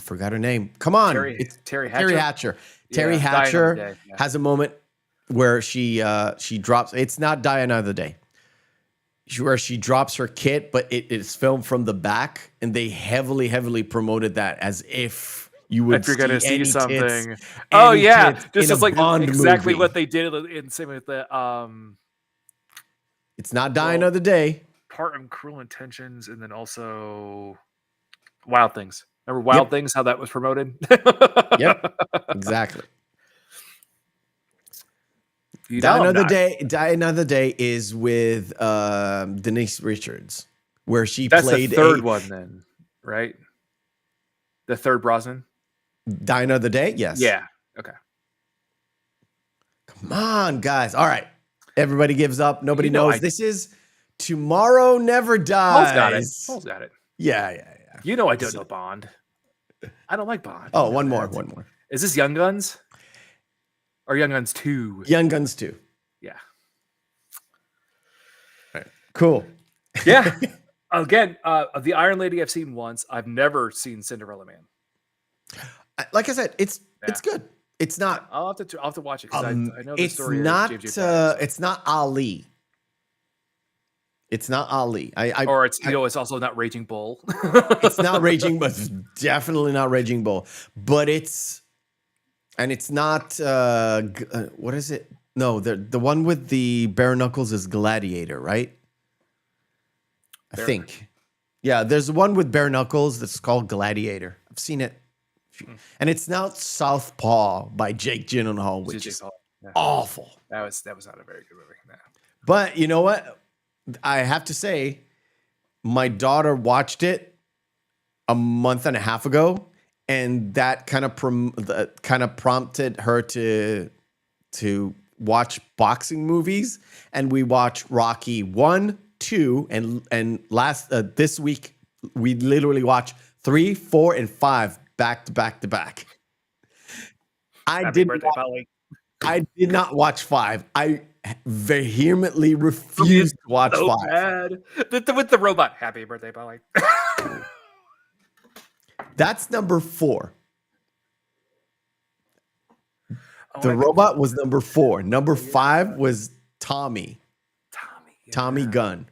forgot her name. Come on. Terry Hatcher. Terry Hatcher. Terry Yeah, Die Another Hatcher Day, yeah. has a moment where she drops. It's not Die Another Day. Where she drops her kit, but it is filmed from the back, and they heavily promoted that as if you would If you're gonna see any something. tits, Oh any yeah, tits this in is a like Bond exactly movie. what they did in same with the It's not Die Another Day. Part of Cruel Intentions, and then also Wild Things. Remember Wild Yep. Things? How that was promoted? Yep, exactly. You Die know I'm Another not. Day. Die Another Day is with Denise Richards, where she That's played the third one, then, right? The third Brosnan. Die Another Day. Yes. Yeah. Okay. Come on, guys. All right. Everybody gives up. Nobody You know knows. I- This is Tomorrow Never Paul's Dies. got it. Paul's got it. Yeah. You know I don't know Bond. I don't like Bond. Oh, You know one more. that. Is this Young Guns? Or Young Guns 2? Young Guns 2. Yeah. All right. Cool. Yeah. Again, the Iron Lady I've seen once. I've never seen Cinderella Man. Like I said, it's good. It's not. I'll have to watch it because I know the It's story not. of James J. Barrie, so. It's not Ali. It's not Ali. Or it's it's also not Raging Bull. It's not Raging, but it's definitely not Raging Bull. But it's not. What is it? No, the one with the bare knuckles is Gladiator, right? I think. Yeah, there's one with bare knuckles that's called Gladiator. I've seen it. And it's now Southpaw by Jake Gyllenhaal, which is awful. That was not a very good movie. No. But you know what? I have to say, my daughter watched it a month and a half ago, and that kind of prompted her to watch boxing movies. And we watched Rocky 1, 2, and last this week we literally watched 3, 4, and 5 back to back to back. I did not watch 5. I vehemently refused to watch 5. Bad. With the robot. Happy birthday, Polly. That's number 4. The robot was number 4. Number 5 was Tommy. Tommy Gunn.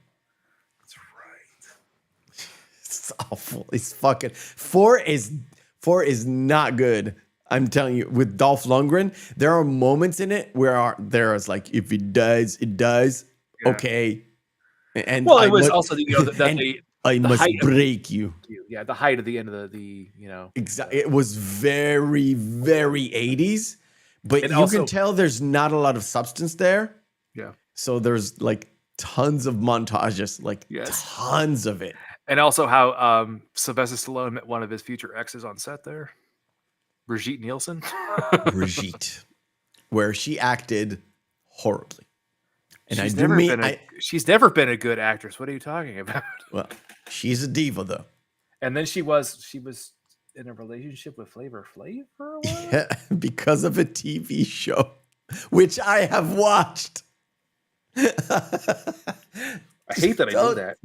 That's right. It's awful. It's fucking 4 is not good. I'm telling you, with Dolph Lundgren, there are moments in it where there's like, if it does, it does. Yeah. Okay. And well, it was also I must break you. Yeah, the height of the end of the Exactly. It was very, very 80s, but you can tell there's not a lot of substance there. Yeah. So there's like tons of montages, tons of it. And also how Sylvester Stallone met one of his future exes on set there. Brigitte Nielsen. Brigitte, where she acted horribly. And she's never been a good actress. What are you talking about? Well, she's a diva though. And then she was in a relationship with Flavor Flav for a while? Yeah, because of a TV show, which I have watched. I hate that I know that.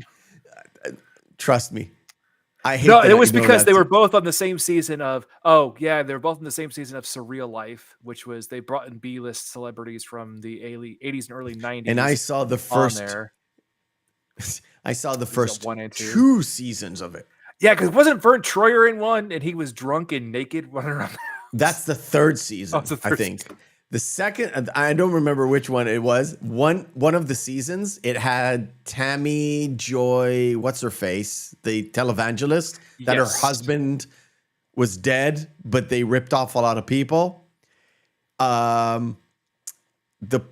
Trust me. It was because they were both on the same season of they were both in the same season of Surreal Life, which was they brought in B-list celebrities from the 80s and early 90s. And I saw the first there. I saw the first 1 and 2 seasons of it. Yeah, because wasn't Vern Troyer in one and he was drunk and naked running around? That's the third season, I think. The second, I don't remember which one it was. One of the seasons, it had Tammy Joy, what's her face, the televangelist, that her husband was dead, but they ripped off a lot of people. The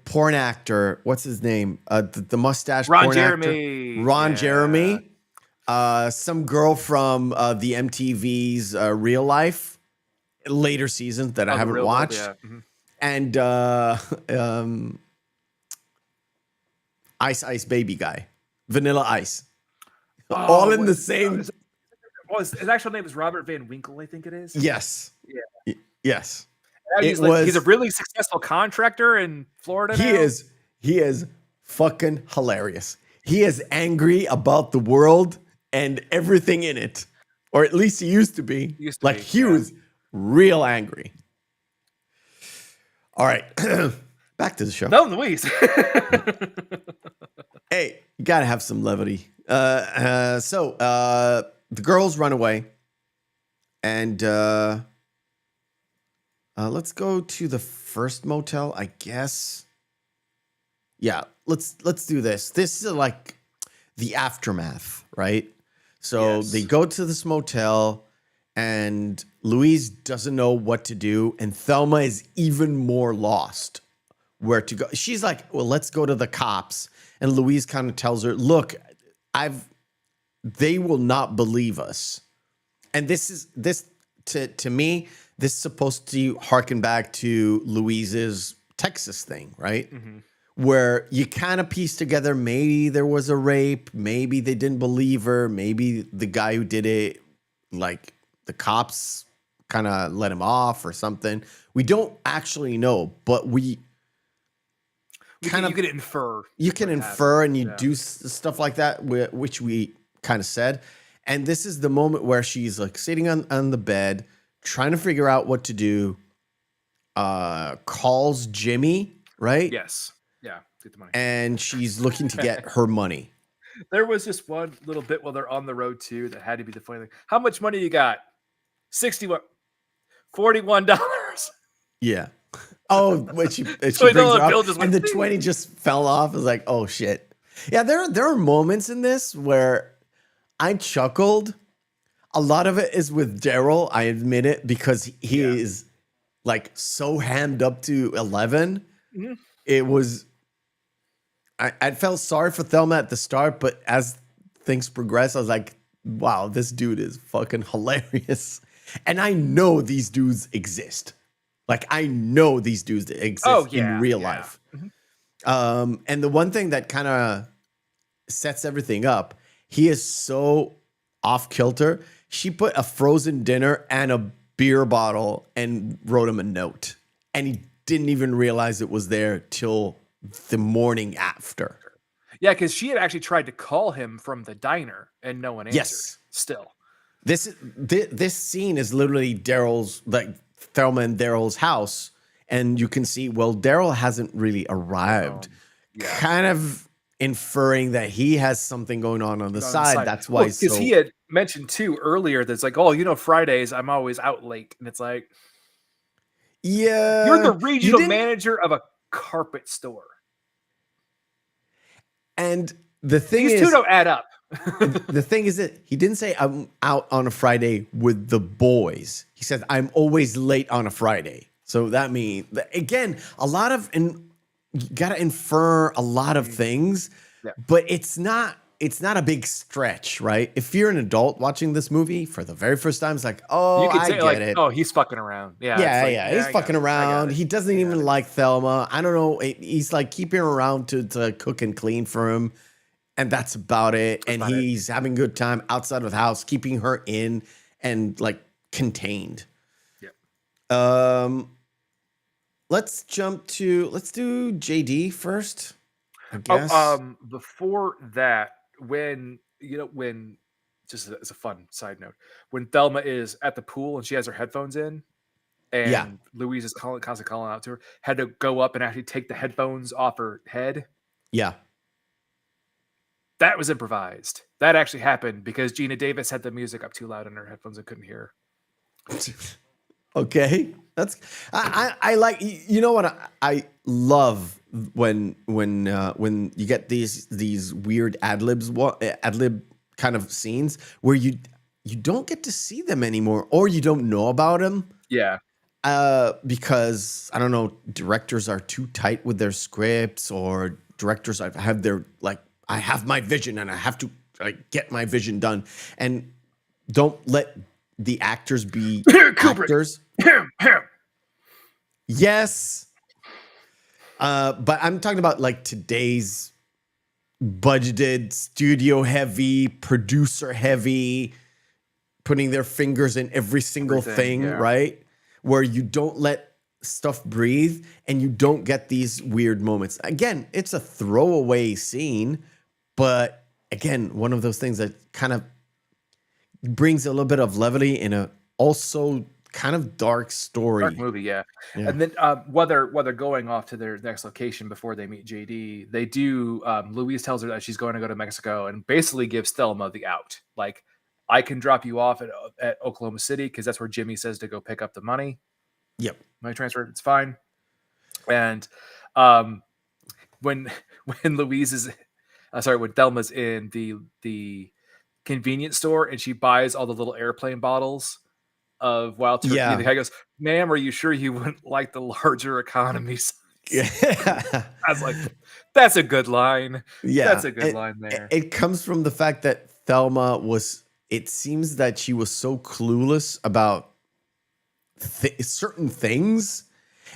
porn actor, what's his name? The mustache porn actor. Ron Jeremy. Some girl from the MTV's Real Life, later seasons that I haven't watched. Yeah. Mm-hmm. And Ice Baby guy, Vanilla Ice, all in the same. His actual name is Robert Van Winkle, I think it is. Yes. Yeah. Yes. He's a really successful contractor in Florida. He is fucking hilarious. He is angry about the world and everything in it, or at least he used to be. He was real angry. All right, back to the show. No, Louise. Hey, you gotta have some levity. So the girls run away, and let's go to the first motel, I guess. Yeah, let's do this. This is like the aftermath, right? So they go to this motel. And Louise doesn't know what to do. And Thelma is even more lost where to go. She's like, well, let's go to the cops. And Louise kind of tells her, look, they will not believe us. And this to me, this is supposed to harken back to Louise's Texas thing, right? Mm-hmm. Where you kind of piece together, maybe there was a rape. Maybe they didn't believe her. Maybe the guy who did it, like, the cops kind of let him off or something. We don't actually know, but kind you of could infer. you can what infer and you happened. do stuff like that, which we kind of said. And this is the moment where she's like sitting on the bed, trying to figure out what to do. Calls Jimmy, right? Yes. Yeah. Get the money. And she's looking to get her money. There was just one little bit while they're on the road too that had to be the funny thing. How much money you got? $41. Yeah. Oh, when she brings $20 her bill up, just and went the 20 just fell off. I was like, oh shit. Yeah, there are moments in this where I chuckled. A lot of it is with Daryl, I admit it, because he is like so hammed up to 11. Mhm. It was I felt sorry for Thelma at the start, but as things progress, I was like, wow, this dude is fucking hilarious. And I know these dudes exist. Like, I know these dudes exist in real life. And the one thing that kind of sets everything up, he is so off kilter. She put a frozen dinner and a beer bottle and wrote him a note. And he didn't even realize it was there till the morning after. Yeah, because she had actually tried to call him from the diner and no one answered. Yes. Still. This scene is literally Daryl's, like Thelma and Daryl's house, and you can see, well, Daryl hasn't really arrived, kind of inferring that he has something going on the side. That's why, because he had mentioned too earlier that's like, oh, Fridays I'm always out late, and it's like, yeah, you're the regional manager of a carpet store, and the thing these is, two don't add up. the thing is that he didn't say I'm out on a Friday with the boys. He said I'm always late on a Friday. So that means, again, a lot of, and you gotta infer a lot of things, but it's not a big stretch, right? If you're an adult watching this movie for the very first time, it's like, oh, You could I say get like, it. oh, he's fucking around. He's fucking around. He doesn't even like Thelma. I don't know. He's like keeping her around to cook and clean for him. And that's about it. And he's having a good time outside of the house, keeping her in and like contained. Let's do JD first, I guess. Before that, when just as a fun side note, when Thelma is at the pool and she has her headphones in, and Louise is constantly calling out to her, had to go up and actually take the headphones off her head. Yeah. That was improvised. That actually happened because Gina Davis had the music up too loud in her headphones and couldn't hear. Okay, that's I like, you know what I love when you get these weird ad lib kind of scenes where you don't get to see them anymore, or you don't know about them. Yeah. Because I don't know, directors are too tight with their scripts, or directors have their like, I have my vision and I have to get my vision done, and don't let the actors be actors. Yes. But I'm talking about like today's budgeted, studio heavy, producer heavy, putting their fingers in every single thing, right? Where you don't let stuff breathe and you don't get these weird moments. Again, it's a throwaway scene, but again, one of those things that kind of brings a little bit of levity in a also kind of dark story. Dark movie, yeah. And then while they're going off to their next location before they meet JD, they do. Louise tells her that she's going to go to Mexico and basically gives Thelma the out. Like, I can drop you off at Oklahoma City because that's where Jimmy says to go pick up the money. Yep, money transfer, it's fine. And when Louise is, when Thelma's in the convenience store and she buys all the little airplane bottles of wild turkey. Yeah. The guy goes, "Ma'am, are you sure you wouldn't like the larger economy size?" Yeah. I was like, that's a good line. Yeah. That's a good line there. It comes from the fact that Thelma was, it seems that she was so clueless about certain things,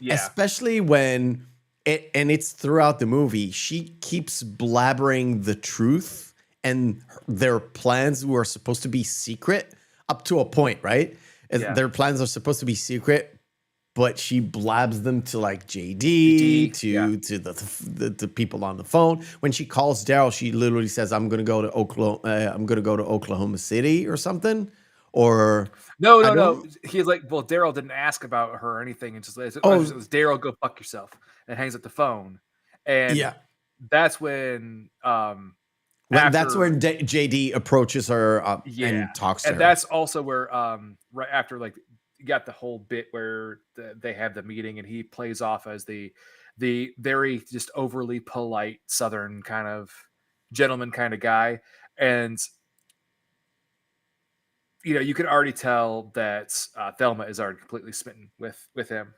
especially when it's throughout the movie, she keeps blabbering the truth and their plans were supposed to be secret up to a point, right? Their plans are supposed to be secret, but she blabs them to like JD, yeah. to the people on the phone. When she calls Daryl, she literally says, "I'm gonna go to Oklahoma. I'm gonna go to Oklahoma City or something." Or No, I no, no. don't. He's like, well, Daryl didn't ask about her or anything, and just Oh, Daryl, go fuck yourself, and hangs up the phone. And yeah. that's when That's after when JD approaches her yeah, and talks to and her. that's also where right after like you got the whole bit where they have the meeting and he plays off as the very just overly polite Southern kind of gentleman kind of guy, and you can already tell that Thelma is already completely smitten with him.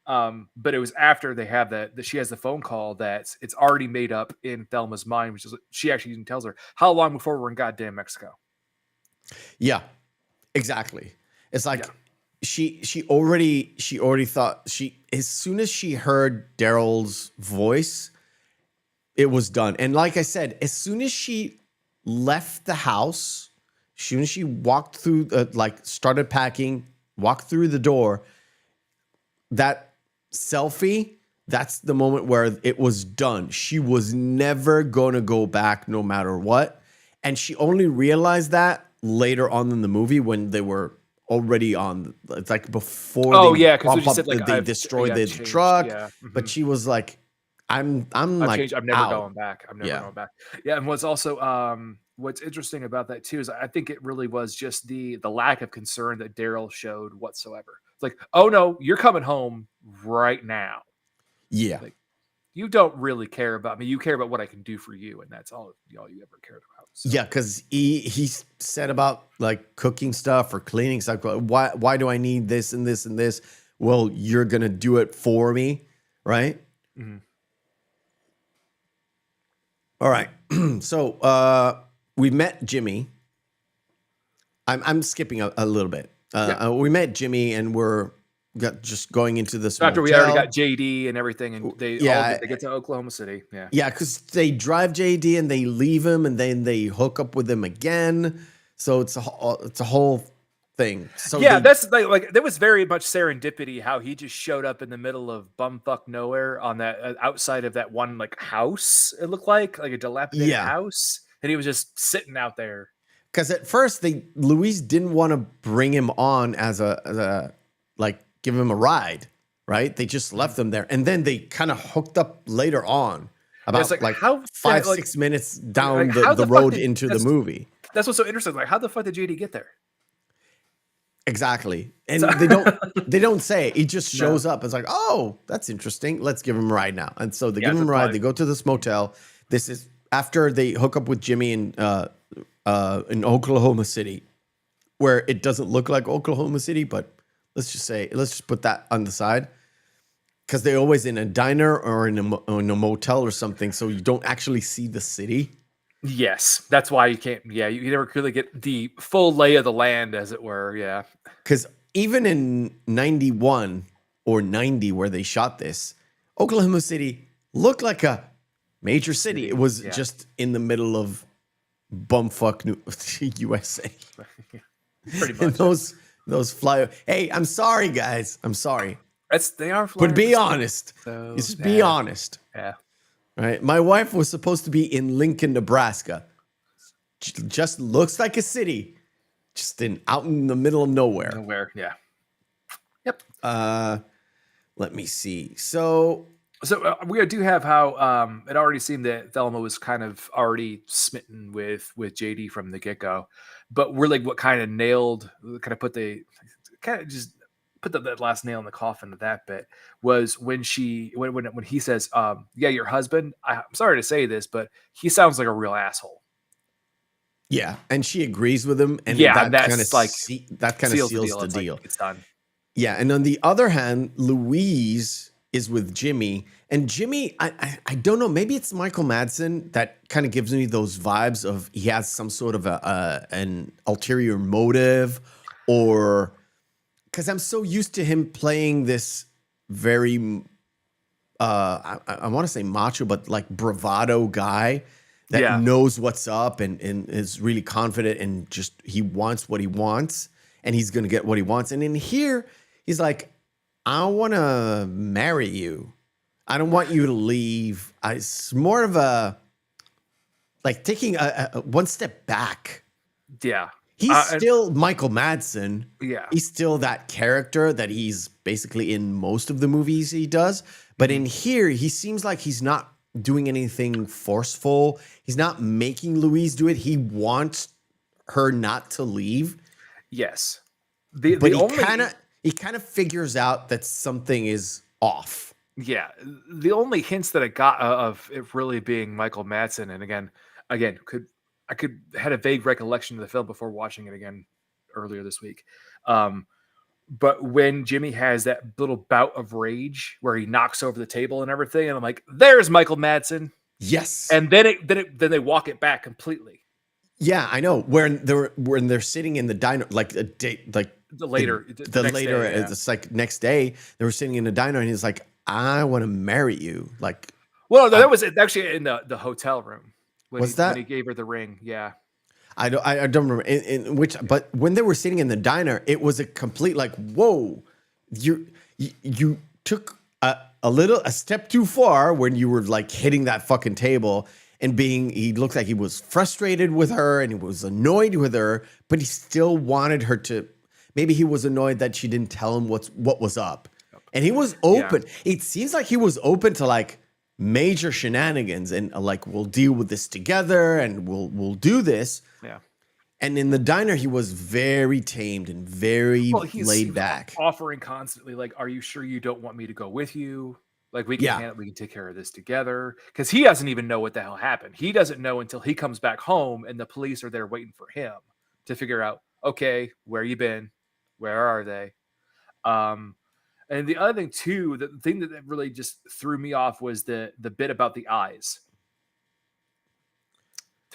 But it was after they have that she has the phone call that it's already made up in Thelma's mind, which is she actually even tells her, "How long before we're in goddamn Mexico?" Yeah, exactly. It's like Yeah. she already thought as soon as she heard Daryl's voice, it was done. And like I said, as soon as she left the house, as soon as she walked through, like started packing, walked through the door, that selfie, that's the moment where it was done. She was never going to go back no matter what. And she only realized that later on in the movie when they were already on, it's like before Oh they yeah, because bump she up, said like they destroy I've the changed. truck. Yeah. But she was like, I'm I've like changed. I'm never out. going back. I'm never Yeah. going back. Yeah, and what's also what's interesting about that too is I think it really was just the lack of concern that Daryl showed whatsoever. It's like, oh no, you're coming home right now. Yeah. Like you don't really care about me. You care about what I can do for you, and that's all you ever cared about. So. Yeah, because he said about like cooking stuff or cleaning stuff. Why do I need this and this and this? Well, you're gonna do it for me, right? Mhm. All right. So we met Jimmy. I'm skipping a little bit. Yeah. We met Jimmy and we're just going into this After we already got motel. JD and everything, and they Yeah, get to Oklahoma City. Yeah. yeah, because they drive JD and they leave him and then they hook up with him again. So it's a whole thing. So Yeah, they that's like there was very much serendipity how he just showed up in the middle of bumfuck nowhere on that outside of that one like house. It looked like a dilapidated yeah. house, and he was just sitting out there. Because at first Louise didn't want to bring him on as a like give him a ride, right? They just left him there, and then they kind of hooked up later on, And it's about like how 5-6 minutes down how the fuck road did into the movie. that's what's so interesting. Like how the fuck did JD get there? Exactly, So- and they don't say. He just No. shows up. It's like, oh, that's interesting. Let's give him a ride now. And so they give so him a ride. probably- They go to this motel. This is after they hook up with Jimmy in Oklahoma City, where it doesn't look like Oklahoma City, but let's just put that on the side because they're always in a diner or in a motel or something, so you don't actually see the city. Yes, that's why you can't. Yeah, you never really get the full lay of the land, as it were. Yeah. Because even in 91 or 90, where they shot this, Oklahoma City looked like a major city. It was just in the middle of bumfuck USA. Pretty much. And those fly. Hey, I'm sorry, guys. I'm sorry. They are. But be flyers. honest. So, Just be honest. Yeah. Right? My wife was supposed to be in Lincoln, Nebraska. Just looks like a city. Just out in the middle of nowhere. Nowhere. Yeah. Yep. Let me see. So we do have how it already seemed that Thelma was kind of already smitten with JD from the get go, but really what kind of put that last nail in the coffin of that bit was when he says, yeah, your husband, I'm sorry to say this, but he sounds like a real asshole. yeah, and she agrees with him, and Yeah, that that's kind of seals the It's deal. like, it's done. Yeah, and on the other hand, Louise is with Jimmy, and Jimmy, I don't know, maybe it's Michael Madsen that kind of gives me those vibes of he has some sort of an ulterior motive, or because I'm so used to him playing this very I want to say macho, but like bravado guy that knows what's up and is really confident and just he wants what he wants and he's gonna get what he wants. And in here, he's like, I want to marry you. I don't want you to leave. It's more of a like taking a one step back. Yeah. He's And still Michael Madsen. yeah. He's still that character that he's basically in most of the movies he does. But in here, he seems like he's not doing anything forceful. He's not making Louise do it. He wants her not to leave. Yes. But he kind of figures out that something is off. Yeah, the only hints that I got of it really being Michael Madsen, and again, I could had a vague recollection of the film before watching it again earlier this week. But when Jimmy has that little bout of rage where he knocks over the table and everything, and I'm like, "There's Michael Madsen." Yes, And then they walk it back completely. yeah, I know. When they're sitting in the diner, like a date, like The later, the next later, day, yeah. it's like next day they were sitting in the diner, and he's like, "I want to marry you." Like, Well, that was actually in the hotel room when that? when he gave her the ring. Yeah. I don't remember in which, but when they were sitting in the diner, it was a complete like, whoa, you took a step too far when you were like hitting that fucking table and he looked like he was frustrated with her and he was annoyed with her, but he still wanted her to. Maybe he was annoyed that she didn't tell him what was up, and he was open. Yeah. It seems like he was open to like major shenanigans and like we'll deal with this together and we'll do this. Yeah. And in the diner, he was very tamed and very laid back, offering constantly like, "Are you sure you don't want me to go with you? Like we can take care of this together." Because he doesn't even know what the hell happened. He doesn't know until he comes back home and the police are there waiting for him to figure out, okay, where you been? Where are they? And the other thing too, the thing that really just threw me off was the bit about the eyes,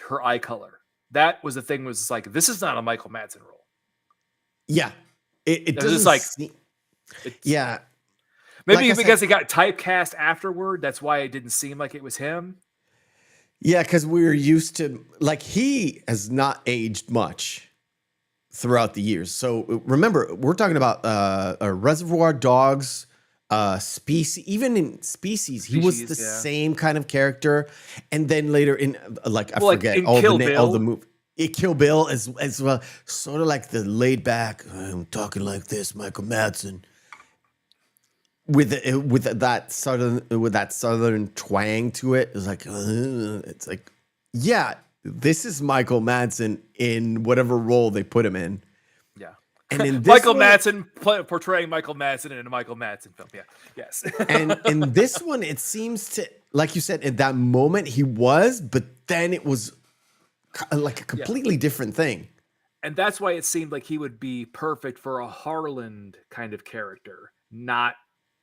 her eye color. That was the thing. Was like, this is not a Michael Madsen role. Yeah, it doesn't like, yeah. Maybe like because he got typecast afterward. That's why it didn't seem like it was him. Yeah, because we were used to like he has not aged much throughout the years. So remember, we're talking about a Reservoir Dogs, Species. Even in Species, he was the same kind of character. And then later in like I forget all the movie. Kill Bill as well, sort of like the laid back. I'm talking like this, Michael Madsen, with that southern twang to it. It's like, yeah, this is Michael Madsen in whatever role they put him in. Yeah. And in this Michael Madsen portraying Michael Madsen in a Michael Madsen film. Yeah. Yes. And in this one, it seems to, like you said, at that moment he was, but then it was like a completely different thing. And that's why it seemed like he would be perfect for a Harland kind of character, not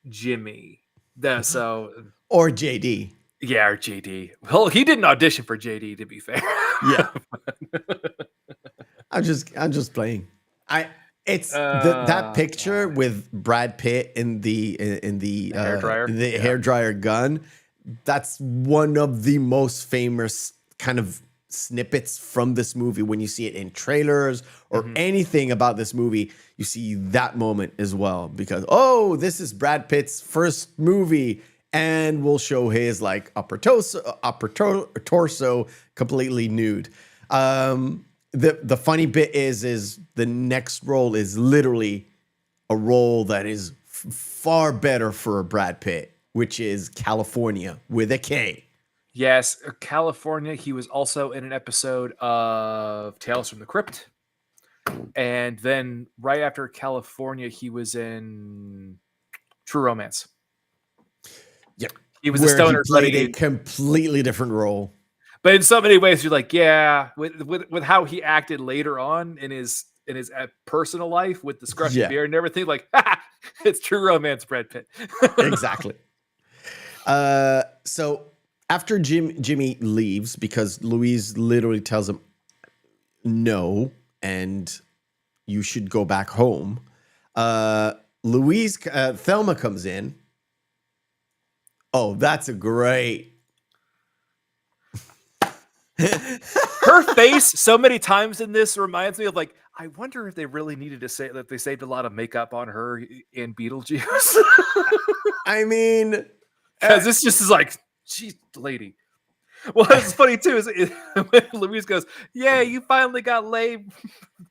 Jimmy. Or JD. Yeah, or JD. Well, he didn't audition for JD, to be fair. Yeah. I'm just playing. It's that picture with Brad Pitt in the hairdryer gun. That's one of the most famous kind of snippets from this movie. When you see it in trailers or anything about this movie, you see that moment as well, because this is Brad Pitt's first movie, and we'll show his like upper torso completely nude. The funny bit is the next role is literally a role that is far better for Brad Pitt, which is California with a K. Yes, California. He was also in an episode of Tales from the Crypt. And then right after California, he was in True Romance. Yep. He was the stoner. He played a completely different role. But in so many ways, you're like, yeah, with how he acted later on in his personal life with the scruffy beard and everything, like, it's True Romance, Brad Pitt. Exactly. So after Jimmy leaves, because Louise literally tells him no, and you should go back home. Thelma comes in. Oh, that's a great. Her face so many times in this reminds me of like, I wonder if they really needed to say that they saved a lot of makeup on her in Beetlejuice. I mean, Because this just is like, she's the lady. Well, it's funny too is when Louise goes, "Yeah, you finally got laid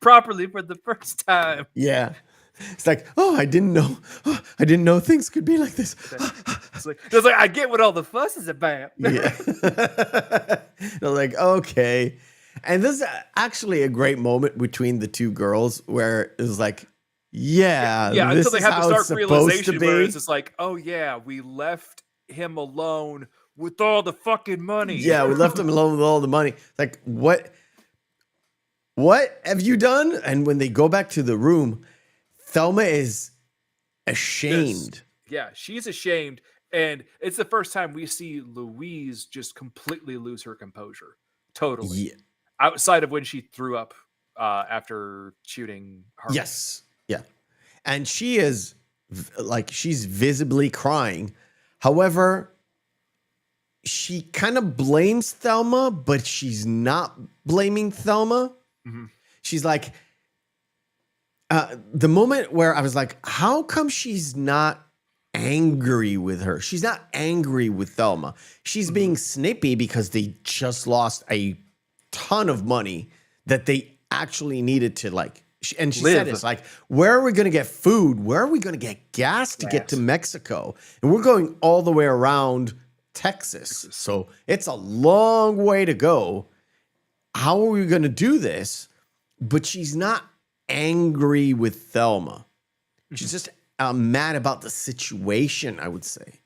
properly for the first time." yeah. It's like, oh, I didn't know. Oh, I didn't know things could be like this. It's like I get what all the fuss is about. Yeah. They're like, okay. And this is actually a great moment between the two girls where it was like, yeah, Yeah, this until they is have how the it's stark supposed to realization where be. it's just like, oh yeah, we left him alone with all the fucking money. Yeah, we left him alone with all the money. Like, what have you done? And when they go back to the room, Thelma is ashamed. Yeah, she's ashamed. And it's the first time we see Louise just completely lose her composure. Totally. Yeah. Outside of when she threw up after shooting Harvey. Yes. Yeah. And she is like, she's visibly crying. However, she kind of blames Thelma, but she's not blaming Thelma. Mm-hmm. She's like, the moment where I was like, how come she's not angry with her? She's not angry with Thelma. She's being snippy because they just lost a ton of money that they actually needed to like. And she said it's like, where are we going to get food? Where are we going to get gas to get to Mexico? And we're going all the way around Texas. So it's a long way to go. How are we going to do this? But she's not angry with Thelma. She's just mad about the situation, I would say,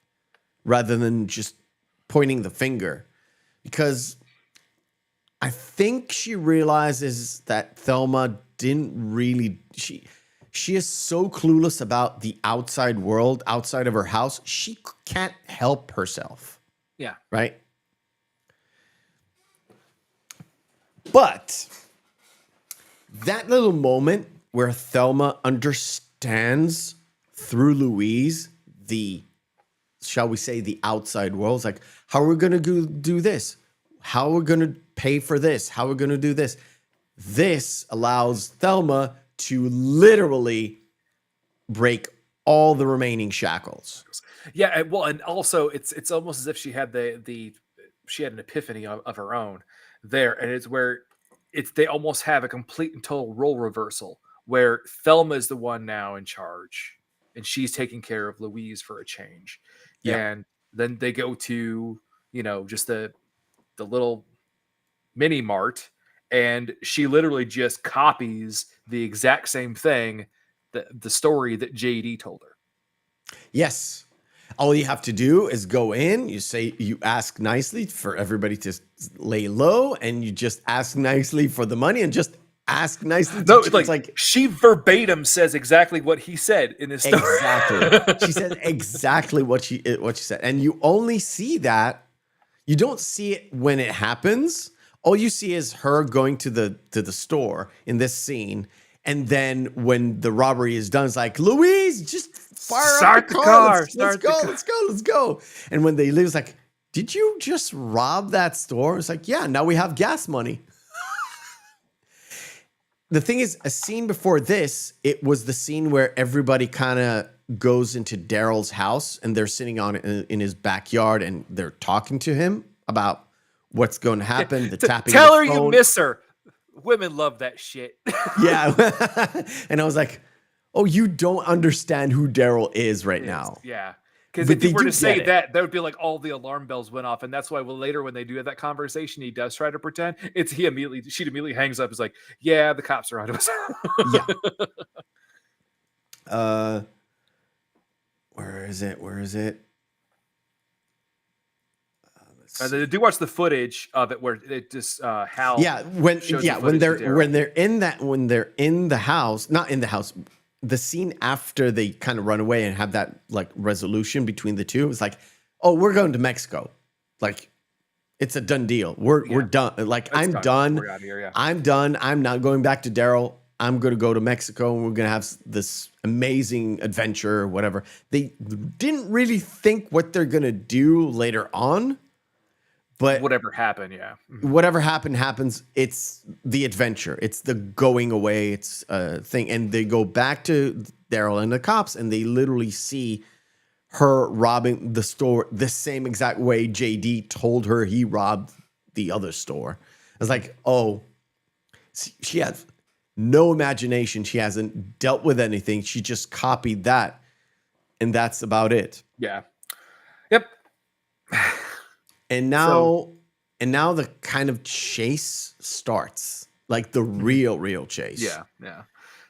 rather than just pointing the finger. Because I think she realizes that Thelma didn't really, she is so clueless about the outside world, outside of her house, she can't help herself. Yeah. Right? But that little moment where Thelma understands through Louise shall we say, the outside world. It's like, how are we going to do this? How are we going to pay for this? How are we going to do this? This allows Thelma to literally break all the remaining shackles. Yeah, well, and also it's almost as if she had she had an epiphany of her own there, and it's where they almost have a complete and total role reversal where Thelma is the one now in charge, and she's taking care of Louise for a change. Yeah. And then they go to just the little mini mart, and she literally just copies the exact same thing, the story that JD told her. Yes. All you have to do is go in, you ask nicely for everybody to lay low, and you just ask nicely for the money and just ask nicely. No, like she verbatim says exactly what he said in his story. Exactly. She said exactly what she said. And you only see that. You don't see it when it happens. All you see is her going to the store in this scene. And then when the robbery is done, it's like, Louise, just fire up the car. Let's go. And when they leave, it's like, did you just rob that store? It's like, yeah, now we have gas money. The thing is, a scene before this, it was the scene where everybody kind of goes into Daryl's house and they're sitting in his backyard and they're talking to him about what's going to happen. The tapping. Tell her you miss her. Women love that shit. Yeah. And I was like, oh, you don't understand who Daryl is right now. Yeah. Because if they were to say that would be like all the alarm bells went off. And that's why later when they do have that conversation, he does try to pretend. She immediately hangs up. Is like, yeah, the cops are onto us. Yeah. Where is it? They do watch the footage of it where it just Hal. When they're in the house, not in the house. The scene after they kind of run away and have that like resolution between the two, it's like, oh, we're going to Mexico. Like, it's a done deal. We're done. Like, I'm done. We're out of here, yeah. I'm done. I'm not going back to Daryl. I'm going to go to Mexico and we're going to have this amazing adventure or whatever. They didn't really think what they're going to do later on, but whatever happened, yeah. whatever happens. It's the adventure. It's the going away. It's a thing. And they go back to Daryl and the cops, and they literally see her robbing the store the same exact way JD told her he robbed the other store. It's like, oh, she has no imagination. She hasn't dealt with anything. She just copied that, and that's about it. Yeah. Yep. And now the kind of chase starts, like the real chase. Yeah.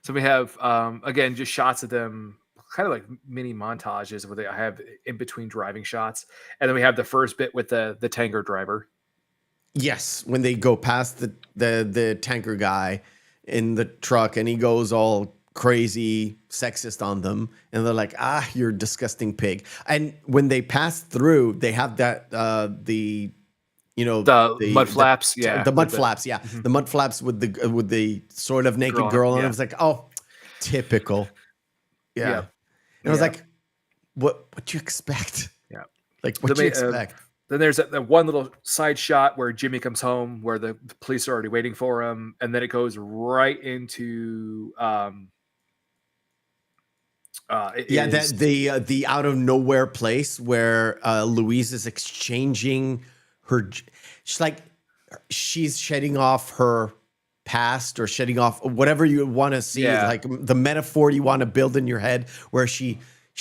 So we have again just shots of them, kind of like mini montages where they have in between driving shots, and then we have the first bit with the tanker driver. Yes, when they go past the tanker guy in the truck, and he goes all crazy sexist on them, and they're like, you're a disgusting pig. And when they pass through, they have that the mud flaps, the mud flaps, the mud flaps with the sort of naked girl on it. It's like, oh, typical. Yeah. And I was like, what you expect? Yeah. Like, what you expect? Then there's that one little side shot where Jimmy comes home, where the police are already waiting for him, and then it goes right into the out of nowhere place where Louise is exchanging her. She's shedding off her past, or shedding off whatever you want to see, like the metaphor you want to build in your head, where she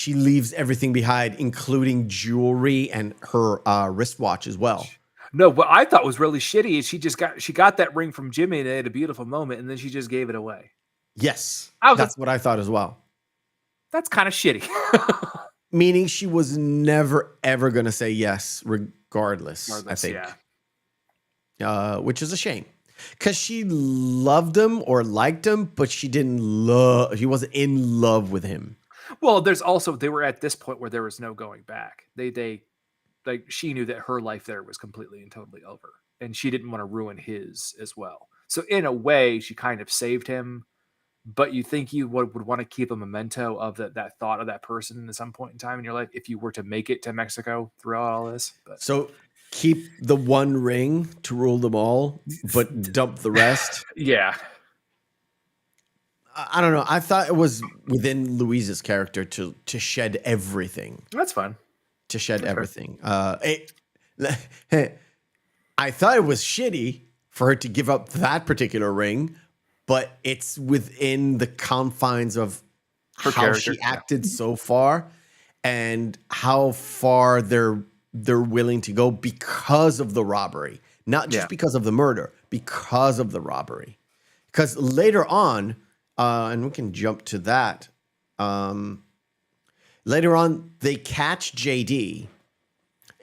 leaves everything behind, including jewelry and her wristwatch as well. No, what I thought was really shitty is she got that ring from Jimmy, and they had a beautiful moment, and then she just gave it away. Yes, that's what I thought as well. That's kind of shitty. Meaning she was never ever going to say yes, regardless. I think, which is a shame, because she loved him or liked him, but she wasn't in love with him. Well, they were at this point where there was no going back. She knew that her life there was completely and totally over, and she didn't want to ruin his as well. So in a way, she kind of saved him, but you think you would want to keep a memento of that thought of that person at some point in time in your life, if you were to make it to Mexico throughout all this. But. So keep the one ring to rule them all, but dump the rest. Yeah. I don't know. I thought it was within Louise's character to shed everything. That's fun. To shed everything. I thought it was shitty for her to give up that particular ring, but it's within the confines of her how character. She acted so far, and how far they're willing to go because of the robbery, not just because of the murder, because of the robbery. Because later on, and we can jump to that. Later on, they catch JD,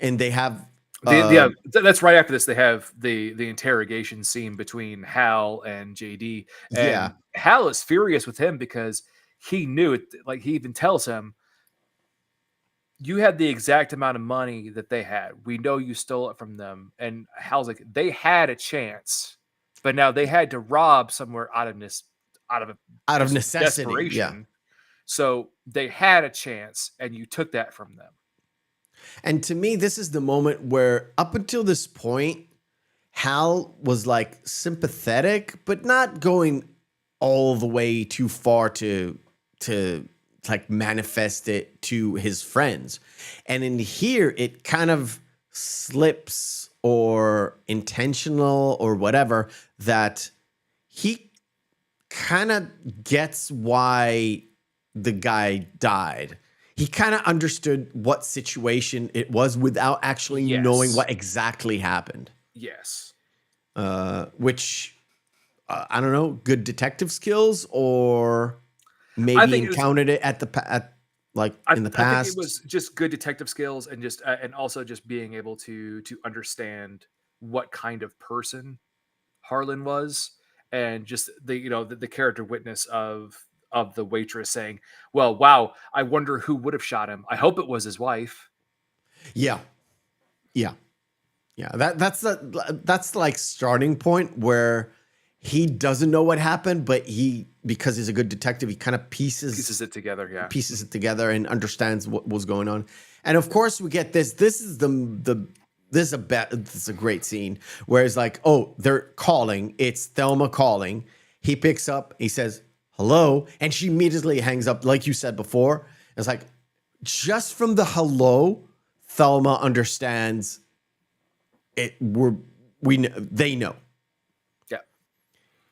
and they have that's right after this. They have the interrogation scene between Hal and JD. And Hal is furious with him because he knew it. Like, he even tells him, "You had the exact amount of money that they had. We know you stole it from them." And Hal's like, "They had a chance, but now they had to rob somewhere out of necessity, desperation. So they had a chance, and you took that from them." And to me, this is the moment where, up until this point, Hal was like sympathetic, but not going all the way too far to like manifest it to his friends. And in here, it kind of slips, or intentional or whatever, that he kind of gets why the guy died. He kind of understood what situation it was without actually knowing what exactly happened. Yes. Which, I don't know, good detective skills, or maybe encountered it in the past. I think it was just good detective skills, and just and also just being able to understand what kind of person Harlan was, and just the character witness of the waitress saying, "Well, wow, I wonder who would have shot him. I hope it was his wife." Yeah. That's like starting point where he doesn't know what happened, but because he's a good detective, he kind of pieces it together. Yeah, pieces it together and understands what was going on. And of course, we get this. This is the this is a great scene where it's like, oh, they're calling. It's Thelma calling. He picks up. He says, hello. And she immediately hangs up. Like you said before, it's like just from the hello, Thelma understands it. They know. Yeah.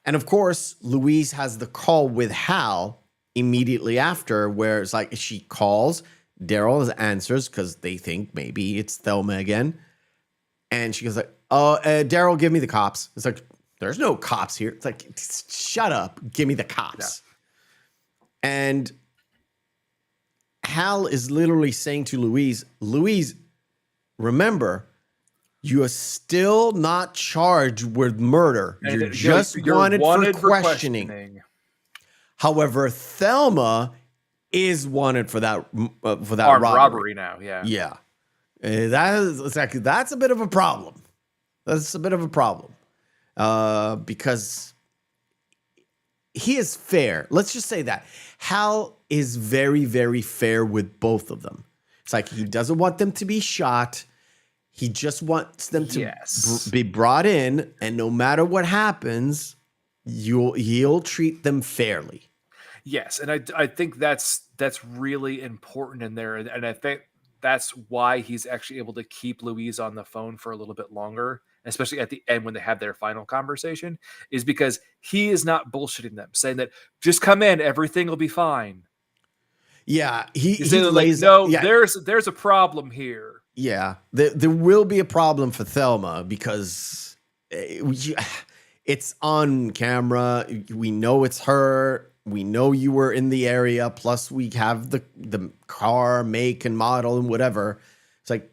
And of course, Louise has the call with Hal immediately after where it's like she calls. Daryl answers because they think maybe it's Thelma again. And she goes like, oh, Daryl, give me the cops. It's like, there's no cops here. It's like, shut up. Give me the cops. Yeah. And Hal is literally saying to Louise, remember, you are still not charged with murder. You're just wanted for questioning. However, Thelma is wanted for that robbery now. Yeah. Yeah. That's a bit of a problem. That's a bit of a problem. Because he is fair. Let's just say that. Hal is very, very fair with both of them. It's like he doesn't want them to be shot. He just wants them to be brought in, and no matter what happens, he'll treat them fairly. Yes, and I think that's really important in there, and I think that's why he's actually able to keep Louise on the phone for a little bit longer, especially at the end when they have their final conversation, is because he is not bullshitting them, saying that just come in, everything will be fine. Yeah, he's lays like, no, yeah. There's a problem here. Yeah, there will be a problem for Thelma because it's on camera. We know it's her. We know you were in the area. Plus, we have the car make and model and whatever. It's like,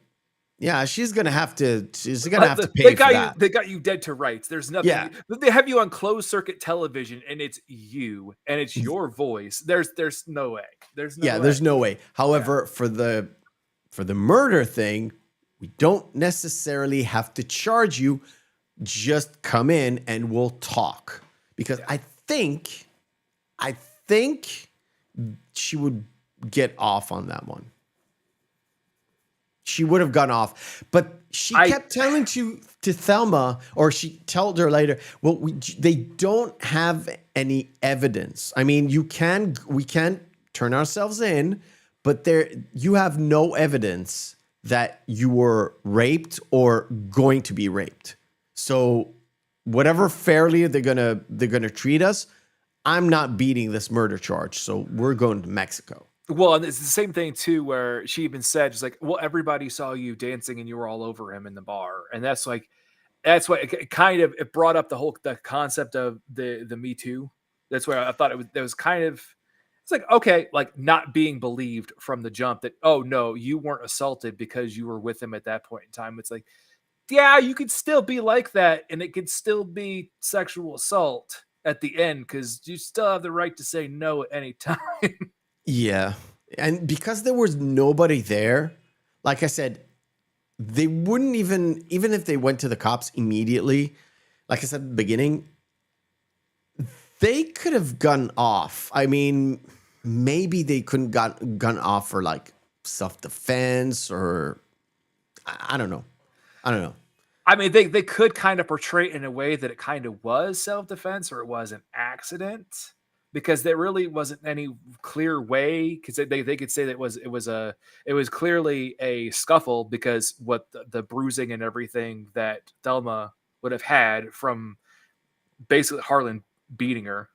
yeah, she's gonna have to pay for that. They got you dead to rights. There's nothing. Yeah. They have you on closed circuit television, and it's you, and it's your voice. There's no way. There's no way. However, for the murder thing, we don't necessarily have to charge you. Just come in and we'll talk. Because I think she would get off on that one. She would have gone off. But she kept telling to Thelma, or she told her later, well, they don't have any evidence. I mean, we can turn ourselves in, but you have no evidence that you were raped or going to be raped. So whatever fairly they're gonna treat us, I'm not beating this murder charge. So we're going to Mexico. Well, and it's the same thing too, where she even said, "Just like, well, everybody saw you dancing and you were all over him in the bar," and that's what it brought up the concept of the Me Too. That's where I thought it was kind of. It's like, okay, like not being believed from the jump that, oh, no, you weren't assaulted because you were with him at that point in time. It's like, yeah, you could still be like that, and it could still be sexual assault at the end because you still have the right to say no at any time. Yeah. And because there was nobody there, like I said, they wouldn't even if they went to the cops immediately, like I said at the beginning, they could have gone off. I mean, maybe they couldn't gone off for like self-defense or I don't know. I mean, they could kind of portray it in a way that it kind of was self-defense or it was an accident because there really wasn't any clear way because they could say that it was clearly a scuffle because what the bruising and everything that Thelma would have had from basically Harlan beating her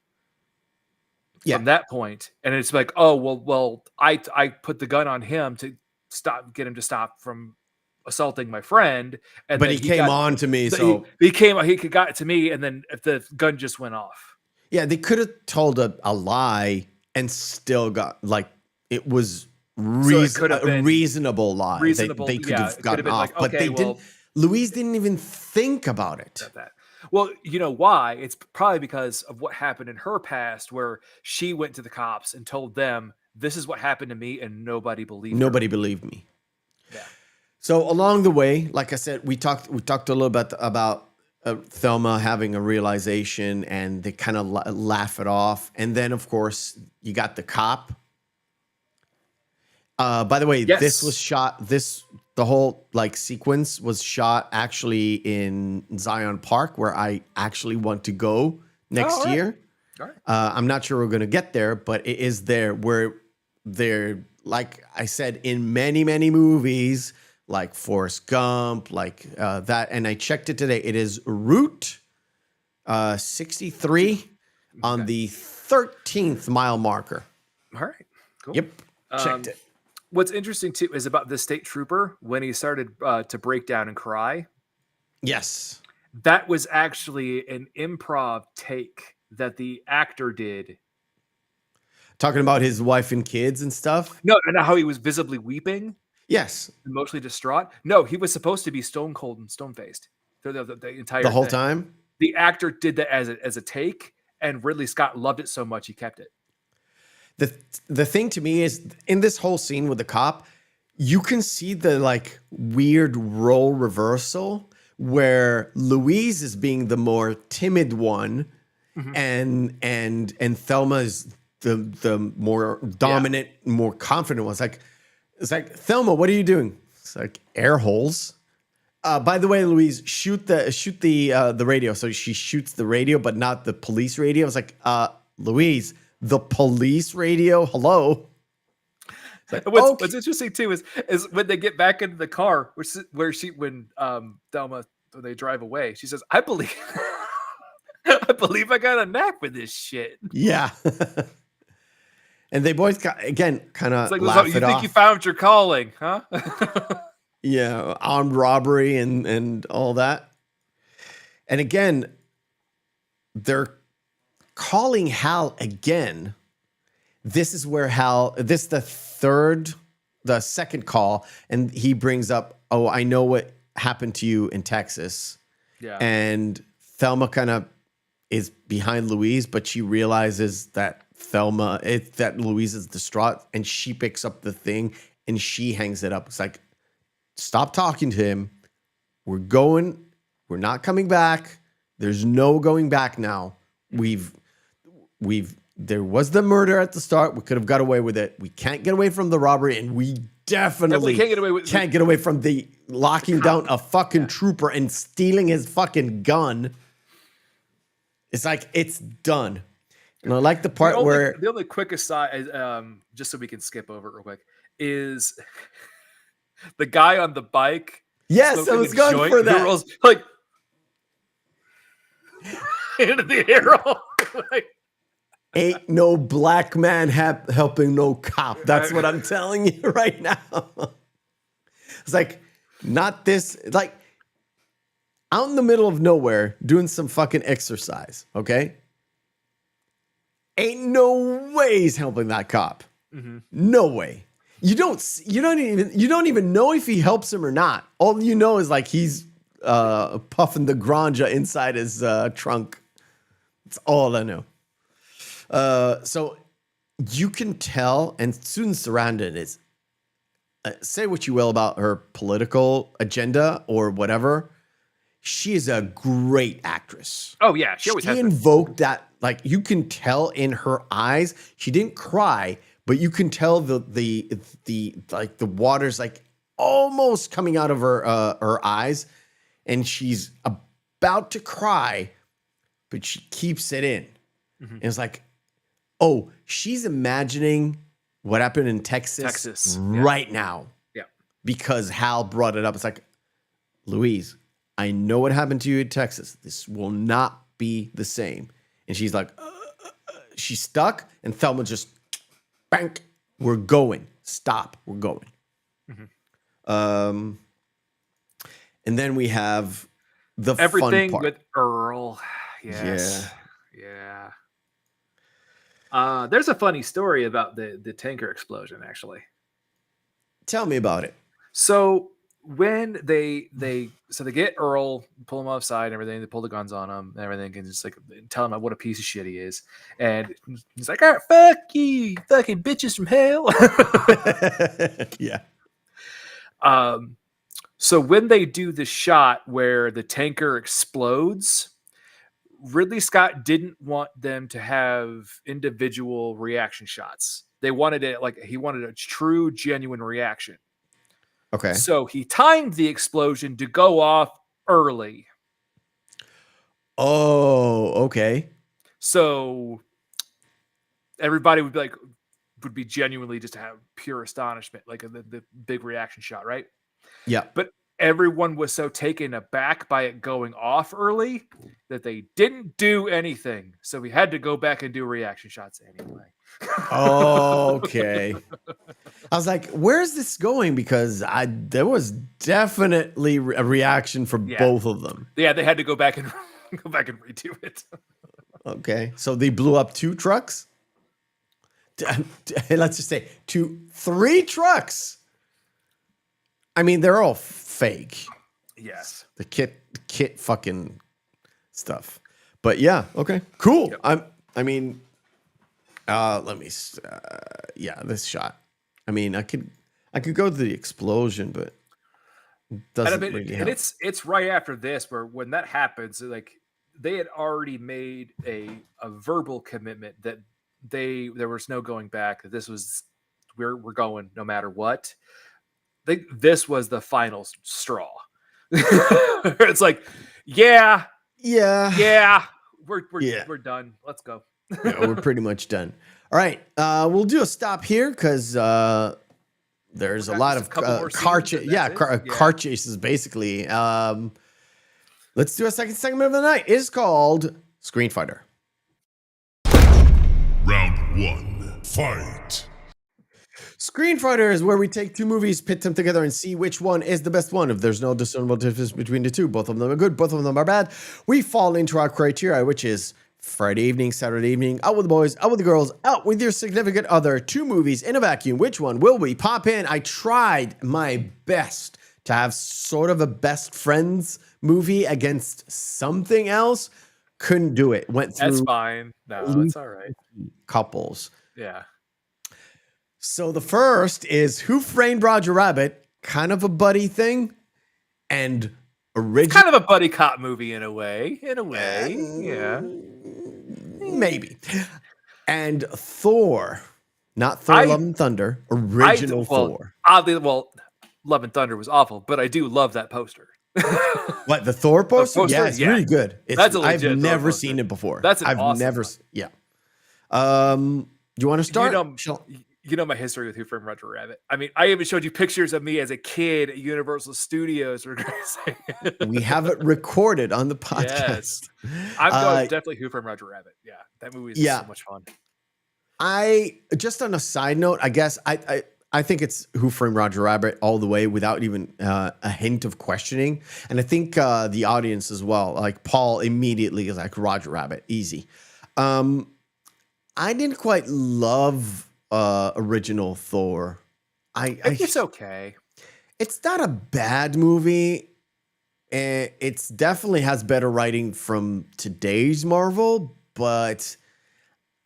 from that point. And it's like, oh, well, I put the gun on him to get him to stop from assaulting my friend. But he came on to me. So he got to me. And then if the gun just went off. Yeah. They could have told a lie and still got like, it was a reasonable lie. They could have gotten off, but they didn't. Louise didn't even think about it. Well, you know why? It's probably because of what happened in her past where she went to the cops and told them, this is what happened to me, and nobody believed me. Yeah. So along the way, like I said, we talked a little bit about Thelma having a realization, and they kind of laugh it off. And then, of course, you got the cop. By the way, this was shot. the whole like sequence was shot actually in Zion Park, where I actually want to go next all right. year. All right. I'm not sure we're going to get there, but it is there where they're, like I said, in many, many movies, like Forrest Gump, like that. And I checked it today. It is Route 63 on the 13th mile marker. All right. Cool. Yep. Checked it. What's interesting too is about the state trooper when he started to break down and cry. Yes. That was actually an improv take that the actor did. Talking about his wife and kids and stuff. No, and how he was visibly weeping. Yes. Emotionally distraught. No, he was supposed to be stone cold and stone faced the entire The whole thing. time. The actor did that as a take, and Ridley Scott loved it so much he kept it. The thing to me is, in this whole scene with the cop, you can see the like weird role reversal where Louise is being the more timid one, and Thelma is the more dominant, more confident one. It's like Thelma, what are you doing? It's like air holes. By the way, Louise, shoot the radio. So she shoots the radio, but not the police radio. It's like, Louise, the police radio. Hello. Like, what's interesting too is when they get back into the car, when Thelma, when they drive away, she says, "I believe, I believe I got a knack with this shit." Yeah. And they both kind of like, laugh you it think off. you found your calling, huh? Yeah, armed robbery and all that. And again, they're calling Hal again. This is where this is the second call, and he brings up, "Oh, I know what happened to you in Texas." Yeah. And Thelma kind of is behind Louise, but she realizes that that Louise is distraught, and she picks up the thing and she hangs it up. It's like, stop talking to him. We're not coming back. There's no going back now. There was the murder at the start. We could have got away with it. We can't get away from the robbery, and we definitely can't get away from the locking down a fucking trooper and stealing his fucking gun. It's like, it's done. And I like the part where the only quick aside, just so we can skip over it real quick, is the guy on the bike. Yes, I was going for that. Rolls, like into the arrow. Like, ain't no black man helping no cop. That's what I'm telling you right now. It's like, not this, like, out in the middle of nowhere doing some fucking exercise, okay? Ain't no way he's helping that cop. No way. You don't even know if he helps him or not. All you know is like he's puffing the granja inside his trunk. That's all I know. So you can tell, and Susan Sarandon is, say what you will about her political agenda or whatever, she is a great actress. oh yeah, she always has been. Invoked that, like, you can tell in her eyes. She didn't cry, but you can tell the like the water's like almost coming out of her eyes, and she's about to cry, but she keeps it in. And it's like, oh, she's imagining what happened in Texas right now. Yeah. Because Hal brought it up. It's like, Louise, I know what happened to you in Texas. This will not be the same. And she's like, she's stuck. And Thelma just, bang, we're going. Stop, we're going. And then we have the Everything fun part. with Earl. Yes. Yeah. There's a funny story about the tanker explosion, actually. Tell me about it. So when they get Earl, pull him offside and everything, they pull the guns on him and everything, and just like tell him what a piece of shit he is. And he's like, all right, fuck you, fucking bitches from hell. Yeah. So when they do the shot where the tanker explodes, Ridley Scott didn't want them to have individual reaction shots. They wanted it like he wanted a true, genuine reaction. Okay. So he timed the explosion to go off early. Oh, okay. So everybody would be genuinely just have pure astonishment, like the big reaction shot, right? Yeah. But everyone was so taken aback by it going off early that they didn't do anything. So we had to go back and do reaction shots anyway. Okay. I was like, where's this going? Because there was definitely a reaction for both of them. Yeah, they had to go back and redo it. Okay. So they blew up 2 trucks. Let's just say 3 trucks. I mean, they're all fake. Yes. The kit fucking stuff. But yeah, okay. Cool. Yep. I mean, let me this shot. I mean, I could go to the explosion, but it doesn't really help. And it's right after this where when that happens, like they had already made a verbal commitment that there was no going back, that this was we're going no matter what. This was the final straw. It's like, yeah, we're done. Let's go. Yeah, we're pretty much done. All right, we'll do a stop here because there's a lot of car chases, basically. Let's do a second segment of the night. It's called Screen Fighter. Round 1, fight. Screen Fighter is where we take 2 movies, pit them together, and see which one is the best one. If there's no discernible difference between the 2, both of them are good, both of them are bad, we fall into our criteria, which is Friday evening, Saturday evening, out with the boys, out with the girls, out with your significant other, 2 movies in a vacuum. Which one will we pop in? I tried my best to have sort of a best friends movie against something else. Couldn't do it. Went through. That's fine. No, it's all right. Couples. Yeah. So the first is Who Framed Roger Rabbit, kind of a buddy thing, and original. Kind of a buddy cop movie in a way. Yeah. Maybe. And Thor, not Thor Love and Thunder, original Thor. Oddly, Love and Thunder was awful, but I do love that poster. What, the Thor poster? Yeah, it's really good. I've never seen it before. I've never. Yeah. Do you want to start? You know my history with Who Framed Roger Rabbit. I mean, I even showed you pictures of me as a kid at Universal Studios. We have it recorded on the podcast. Yes. I'm going definitely Who Framed Roger Rabbit. Yeah, that movie is so much fun. Just on a side note, I guess I think it's Who Framed Roger Rabbit all the way without even a hint of questioning. And I think the audience as well, like Paul immediately is like Roger Rabbit, easy. I didn't quite love original Thor. It's okay. It's not a bad movie. It's definitely has better writing from today's Marvel, but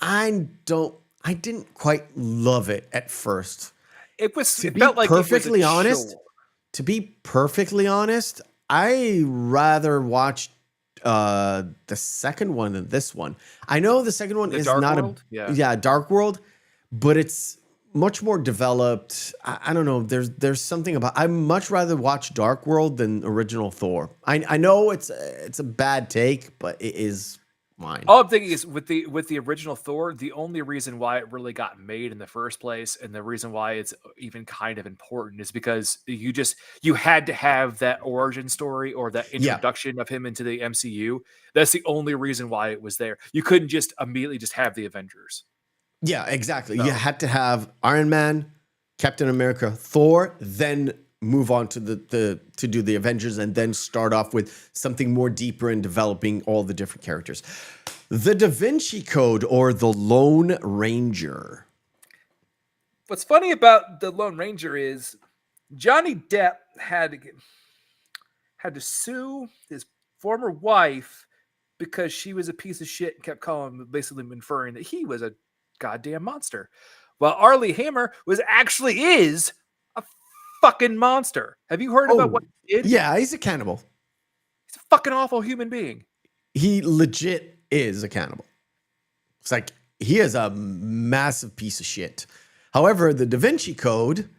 I didn't quite love it at first. It felt like perfectly honest. To be perfectly honest, I rather watched the second one than this one. I know the second one is not Dark World, but it's much more developed. I don't know. There's something about. I much rather watch Dark World than original Thor. I know it's a bad take, but it is mine. All I'm thinking is with the original Thor, the only reason why it really got made in the first place, and the reason why it's even kind of important, is because you had to have that origin story or that introduction of him into the MCU. That's the only reason why it was there. You couldn't just immediately just have the Avengers. Yeah, exactly. So you had to have Iron Man, Captain America, Thor, then move on to to do the Avengers, and then start off with something more deeper in developing all the different characters. The Da Vinci Code, or the Lone Ranger. What's funny about the Lone Ranger is Johnny Depp had to sue his former wife because she was a piece of shit and kept basically inferring that he was a goddamn monster, while Arlie Hammer is a fucking monster. Have you heard about what he did? Yeah, he's a cannibal. He's a fucking awful human being. He legit is a cannibal. It's like he is a massive piece of shit. However, the Da Vinci Code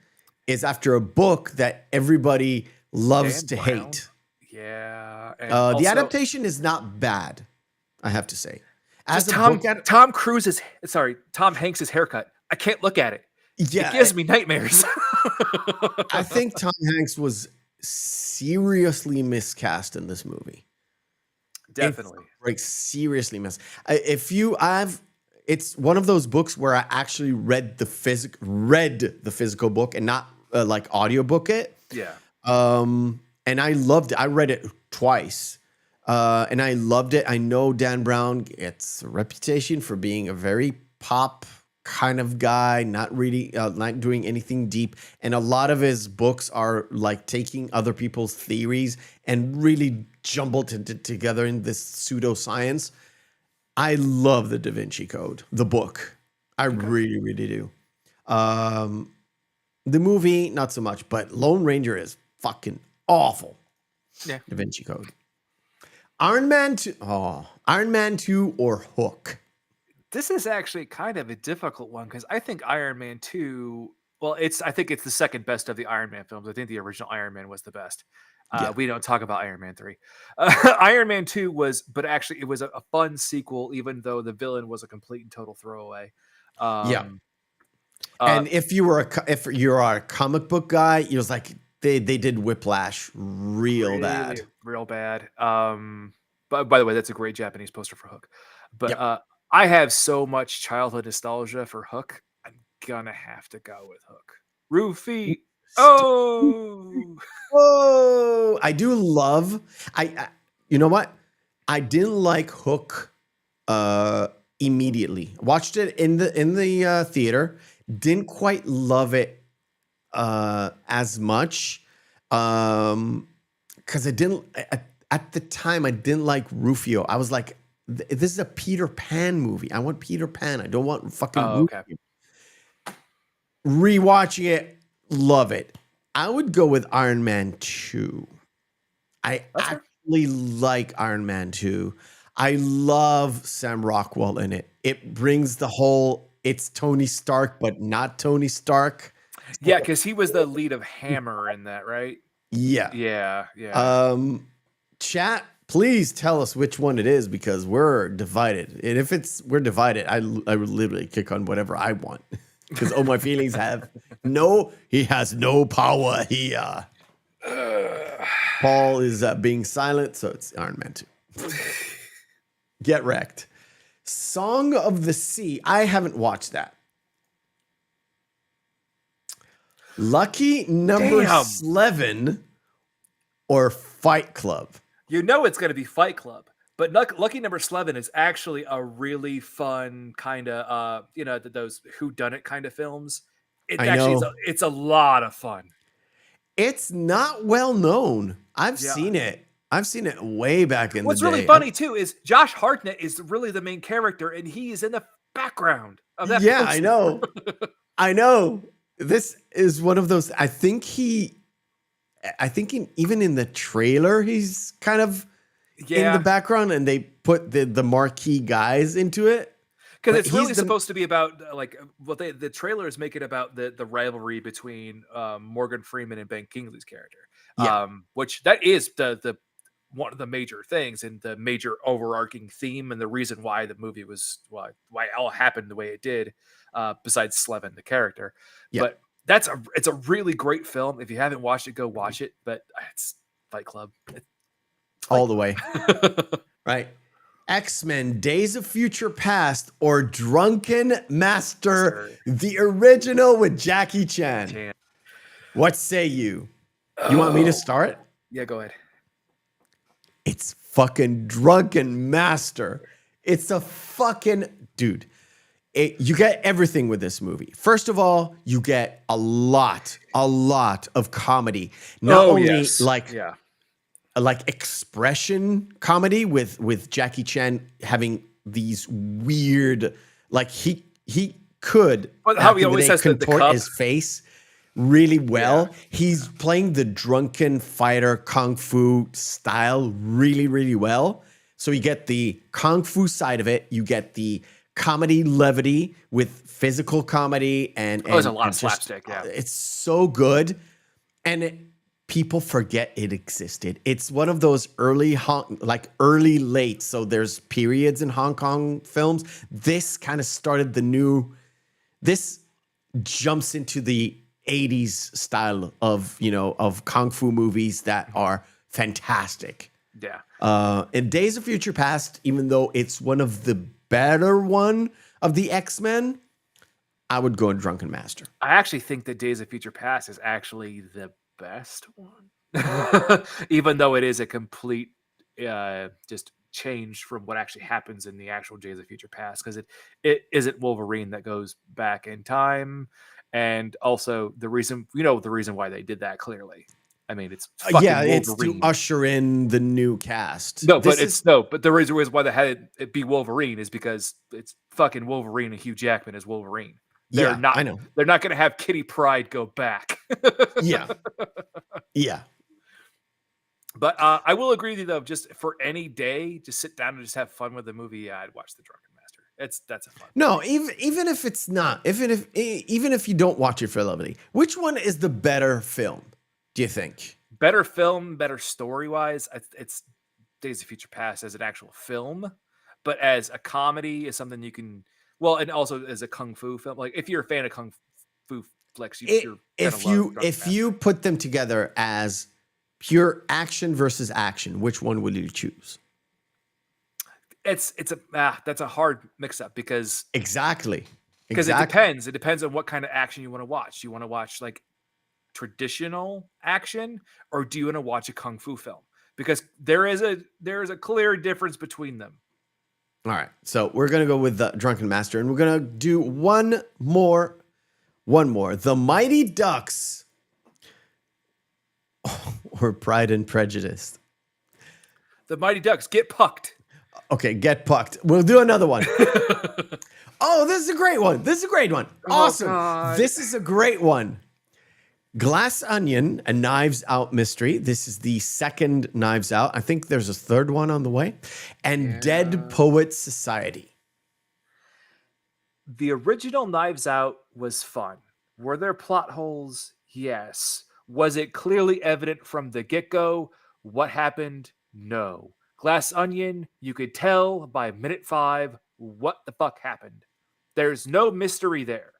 is after a book that everybody loves Dan to Brown? hate. Yeah, and The also adaptation is not bad, I have to say. As just a book, Tom Hanks's haircut. I can't look at it. It yeah, gives me nightmares. I think Tom Hanks was seriously miscast in this movie. Definitely. It's like seriously miss. It's one of those books where I actually read the physical book and not like audiobook it. Yeah. And I loved it. I read it twice. And I loved it. I know Dan Brown gets a reputation for being a very pop kind of guy, not really not doing anything deep. And a lot of his books are like taking other people's theories and really jumbled together in this pseudoscience. I love the Da Vinci Code, the book. I really, really do. The movie, not so much, but Lone Ranger is fucking awful. Yeah. Da Vinci Code. Iron Man 2 or Hook? This is actually kind of a difficult one because I think Iron Man 2, I think it's the second best of the Iron Man films. I think the original Iron Man was the best. Yeah. We don't talk about Iron Man 3. Iron Man 2 but actually it was a fun sequel, even though the villain was a complete and total throwaway. Yeah. And if you're a comic book guy, it was like they did Whiplash real bad. Real bad. But by the way, that's a great Japanese poster for Hook. But Yep. I have so much childhood nostalgia for Hook. I'm gonna have to go with Hook. Rufy. Oh, I do love. You know what? I didn't like Hook immediately. Watched it in the theater. Didn't quite love it as much because I didn't at the time. I didn't like Rufio. I was like, this is a Peter Pan movie. I want Peter Pan. I don't want fucking Rufio. okay. Rewatching it, love it. I would go with Iron Man 2. I That's fair. actually like Iron Man 2. I love Sam Rockwell in it. It brings the whole, it's Tony Stark, but not Tony Stark. Yeah, because he was the lead of Hammer in that, right? Yeah. Yeah. Chat, please tell us which one it is because we're divided. And if we're divided, I would literally kick on whatever I want. Because all my feelings he has no power here. Paul is being silent, so it's Iron Man 2. Get wrecked. Song of the Sea. I haven't watched that. Lucky number 11 or Fight Club? You know it's going to be Fight Club. But Lucky Number 11 is actually a really fun kind of, those whodunit kind of films. It's a lot of fun. It's not well known. I've seen it. I've seen it way back in the day. What's really funny, too, is Josh Hartnett is really the main character, and he is in the background of that Yeah, poster. I know. I know. This is one of those. I think even in the trailer, he's kind of in the background, and they put the marquee guys into it. Because it's really supposed to be about the trailers make it about the rivalry between Morgan Freeman and Ben Kingsley's character. Yeah. Which that is the one of the major things and the major overarching theme and the reason why the movie was why it all happened the way it did, besides Slevin, the character. Yeah. But it's a really great film. If you haven't watched it, go watch it. But it's Fight Club. All the way. Right. X-Men Days of Future Past or Drunken Master, the original with Jackie Chan. What say you? You want me to start? Yeah, go ahead. It's fucking Drunken Master. It's a fucking dude. You get everything with this movie. First of all, you get a lot of comedy. Not only like expression comedy with Jackie Chan having these weird, like he could how he always has the contort his face really well. Yeah. He's playing the drunken fighter kung fu style really, really well. So you get the kung fu side of it, you get the comedy levity with physical comedy and there's a lot and of slapstick. Yeah, it's so good, and people forget it existed. It's one of those early late. So there's periods in Hong Kong films. This kind of started the new. This jumps into the 80s style of kung fu movies that are fantastic. yeah. In Days of Future Past, even though it's one of the better one of the X-Men, I would go in Drunken Master. I actually think that Days of Future Past is actually the best one, even though it is a complete just change from what actually happens in the actual Days of Future Past, because it isn't Wolverine that goes back in time, and also the reason why they did that clearly. I mean, it's fucking Wolverine. It's to usher in the new cast. But the reason why they had it be Wolverine is because it's fucking Wolverine and Hugh Jackman as Wolverine. I know. They're not going to have Kitty Pryde go back. Yeah. But I will agree with you, though. Just for any day, just sit down and just have fun with the movie. Yeah, I'd watch The Drunken Master. That's a fun. No, even if it's not, even if you don't watch it for levity, which one is the better film? Do you think? Better film, better story wise. It's Days of Future Past as an actual film, but as a comedy is something you can. Well, and also as a kung fu film, like if you're a fan of kung fu flicks, if you put them together as pure action versus action, which one would you choose? That's a hard mix up because exactly it depends. It depends on what kind of action you want to watch. Do you want to watch like traditional action, or do you want to watch a kung fu film? Because there is a clear difference between them. All right, so we're gonna go with the Drunken Master, and we're gonna do one more. The Mighty Ducks, or Pride and Prejudice. The Mighty Ducks, get pucked. Okay, get pucked. We'll do another one. Oh, this is a great one. Awesome. This is a great one. Glass Onion, a Knives Out mystery. This is the second Knives Out. I think there's a third one on the way. And Dead Poets Society. The original Knives Out was fun. Were there plot holes? Yes. Was it clearly evident from the get-go what happened? No. Glass Onion, you could tell by minute 5 what the fuck happened. There's no mystery there.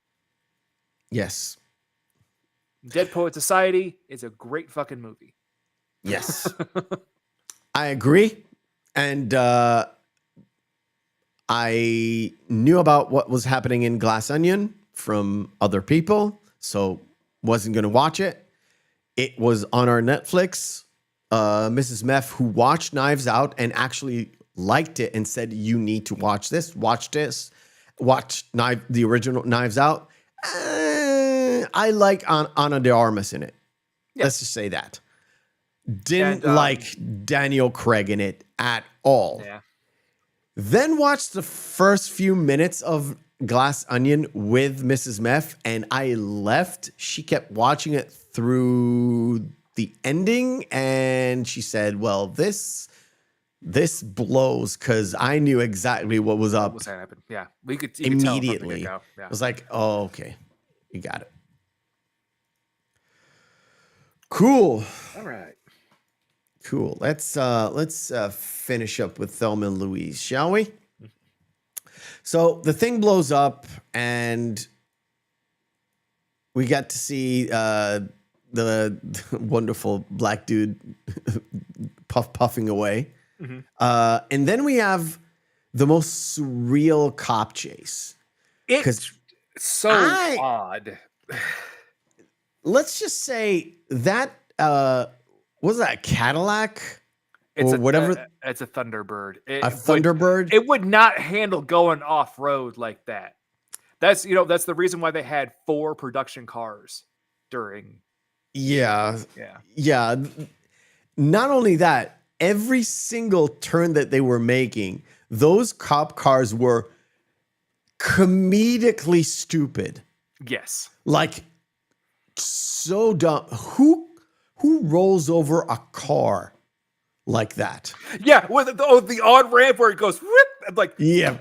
Yes. Dead Poet Society is a great fucking movie. Yes. I agree. And I knew about what was happening in Glass Onion from other people, so wasn't going to watch it. It was on our Netflix. Mrs. Meff, who watched Knives Out and actually liked it and said, you need to watch this. Watch the original Knives Out. I like Ana de Armas in it. Yeah. Let's just say that. Didn't like Daniel Craig in it at all. Yeah. Then watched the first few minutes of Glass Onion with Mrs. Meff, and I left. She kept watching it through the ending, and she said, well, this blows, because I knew exactly what was up. What's happened? Yeah. You could immediately. Tell yeah. I was like, oh, okay. You got it. Cool. All right. Cool. Let's finish up with Thelma and Louise, shall we? So the thing blows up, and we got to see the wonderful black dude puffing away. Mm-hmm. And then we have the most surreal cop chase. It's so odd. Let's just say that was that a Cadillac or whatever? It's a Thunderbird. Thunderbird? It would not handle going off road like that. That's the reason why they had 4 production cars during. Yeah. Not only that, every single turn that they were making, those cop cars were comedically stupid. Yes. Like so dumb. Who rolls over a car like that? Yeah, with the on ramp where it goes whoop, like yeah.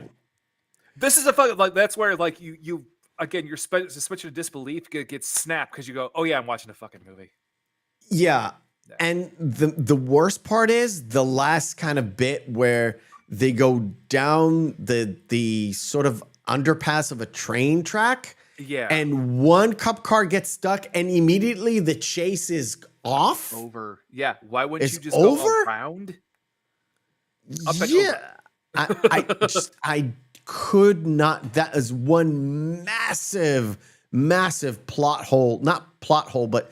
This is a fucking like that's where like you again your suspension of disbelief gets snapped because you go, oh yeah, I'm watching a fucking movie. Yeah. Yeah. And the worst part is the last kind of bit where they go down the sort of underpass of a train track. Yeah. And one cop car gets stuck and immediately the chase is off. Over. Yeah. Why wouldn't It's you just over? go around? Up and Yeah. over. I could not. That is one massive plot hole. Not plot hole, but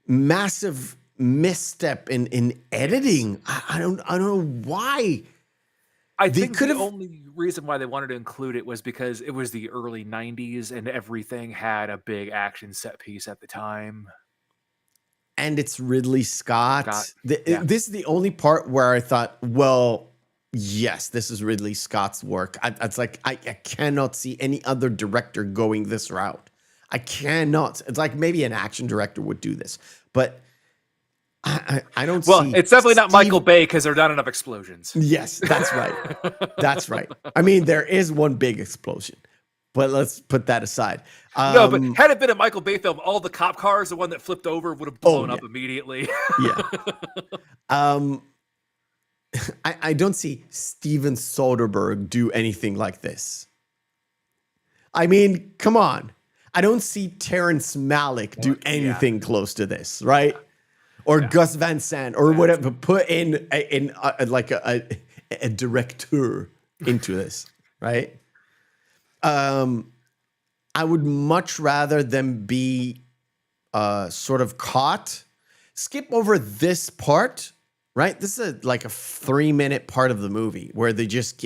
massive misstep in editing. I don't know why. I think the only reason why they wanted to include it was because it was the early 90s and everything had a big action set piece at the time. And it's Ridley Scott. Yeah. This is the only part where I thought, well, yes, this is Ridley Scott's work. It's like, I cannot see any other director going this route. I cannot. It's like maybe an action director would do this, but I don't see. Well, it's definitely not Michael Bay because there are not enough explosions. Yes, that's right. That's right. I mean, there is one big explosion, but let's put that aside. No, but had it been a Michael Bay film, all the cop cars, the one that flipped over, would have blown up immediately. Yeah. I don't see Steven Soderbergh do anything like this. I mean, come on. I don't see Terrence Malick do anything close to this, right? Or Gus Van Sant or whatever. Put in like a director into this, right? I would much rather them be sort of caught. Skip over this part, right? This is like a 3-minute part of the movie where they just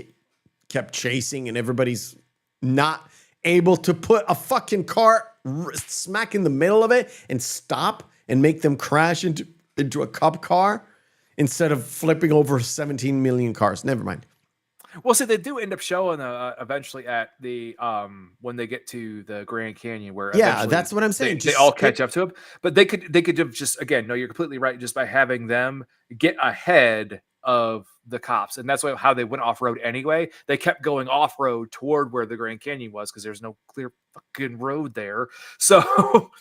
kept chasing and everybody's not able to put a fucking car smack in the middle of it and stop and make them crash into a cop car instead of flipping over 17 million cars. Never mind. Well, see, they do end up showing eventually at the when they get to the Grand Canyon, where that's what I'm saying. They all catch up to him, but they could have just again. No, you're completely right. Just by having them get ahead of the cops, and that's how they went off road anyway. They kept going off road toward where the Grand Canyon was because there's no clear fucking road there. So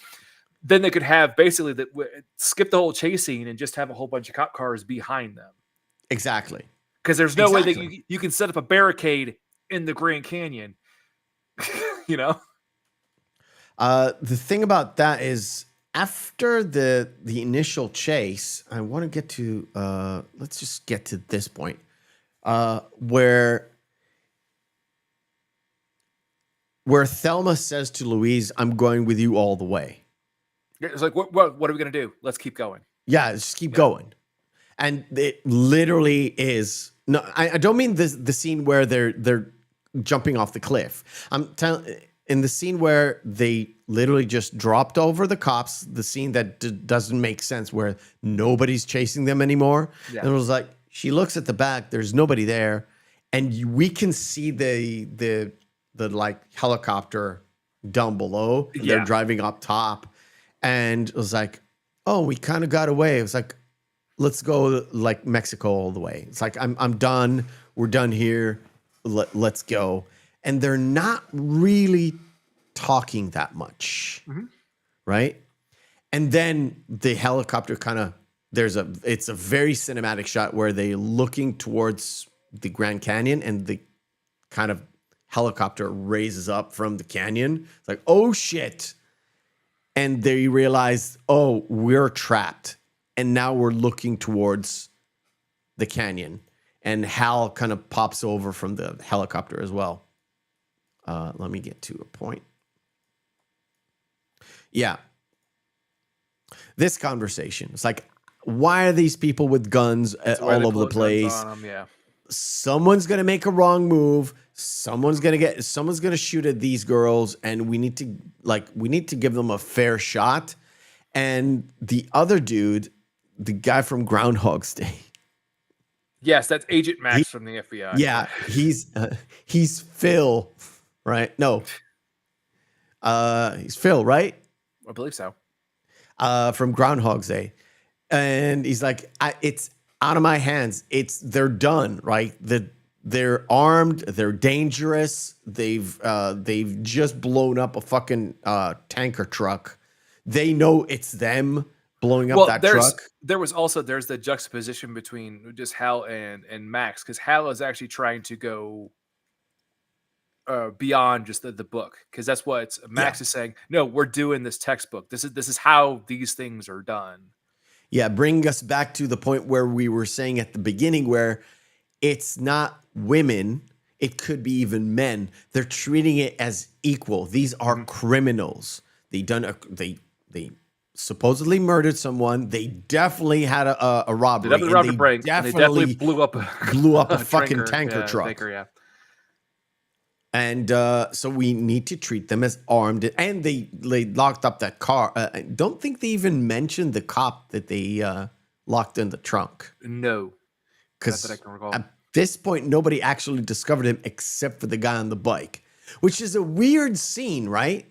then they could have basically skip the whole chase scene and just have a whole bunch of cop cars behind them. Exactly. Because there's no way that you can set up a barricade in the Grand Canyon, you know? The thing about that is after the initial chase, I want to get to, let's just get to this point where Thelma says to Louise, I'm going with you all the way. It's like, what are we going to do? Let's keep going. Yeah, just keep going. And it literally is. No, I don't mean the scene where they're jumping off the cliff. I'm telling in the scene where they literally just dropped over the cops. The scene that doesn't make sense, where nobody's chasing them anymore. Yeah. And it was like she looks at the back. There's nobody there, and we can see the like helicopter down below. Yeah. They're driving up top, and it was like, oh, we kind of got away. It was like, let's go like Mexico all the way. It's like, I'm done. We're done here. Let's go. And they're not really talking that much, right? And then the helicopter kind of, it's a very cinematic shot where they're looking towards the Grand Canyon and the kind of helicopter raises up from the canyon. It's like, oh shit. And they realize, oh, we're trapped. And now we're looking towards the canyon. And Hal kind of pops over from the helicopter as well. Let me get to a point. Yeah. This conversation. It's like, why are these people with guns all over the place? Yeah. Someone's going to make a wrong move. Someone's going to shoot at these girls. And we need to give them a fair shot. And the other dude, the guy from Groundhog's Day. Yes, that's Agent Max from the FBI. Yeah, he's Phil, right? No, he's Phil, right? I believe so. From Groundhog's Day, and he's like, it's out of my hands. They're done, right? They're armed. They're dangerous. They've just blown up a fucking tanker truck. They know it's them blowing up that truck. There's the juxtaposition between just Hal and Max, because Hal is actually trying to go beyond just the book, because that's what Max is saying. No, we're doing this textbook. This is how these things are done. Yeah, bring us back to the point where we were saying at the beginning, where it's not women, it could be even men. They're treating it as equal. These are criminals. They supposedly murdered someone. They definitely had a robbery. They definitely blew up a fucking tanker truck. Yeah. And so we need to treat them as armed. And they locked up that car. I don't think they even mentioned the cop that they locked in the trunk. No. Because at this point, nobody actually discovered him except for the guy on the bike, which is a weird scene, right?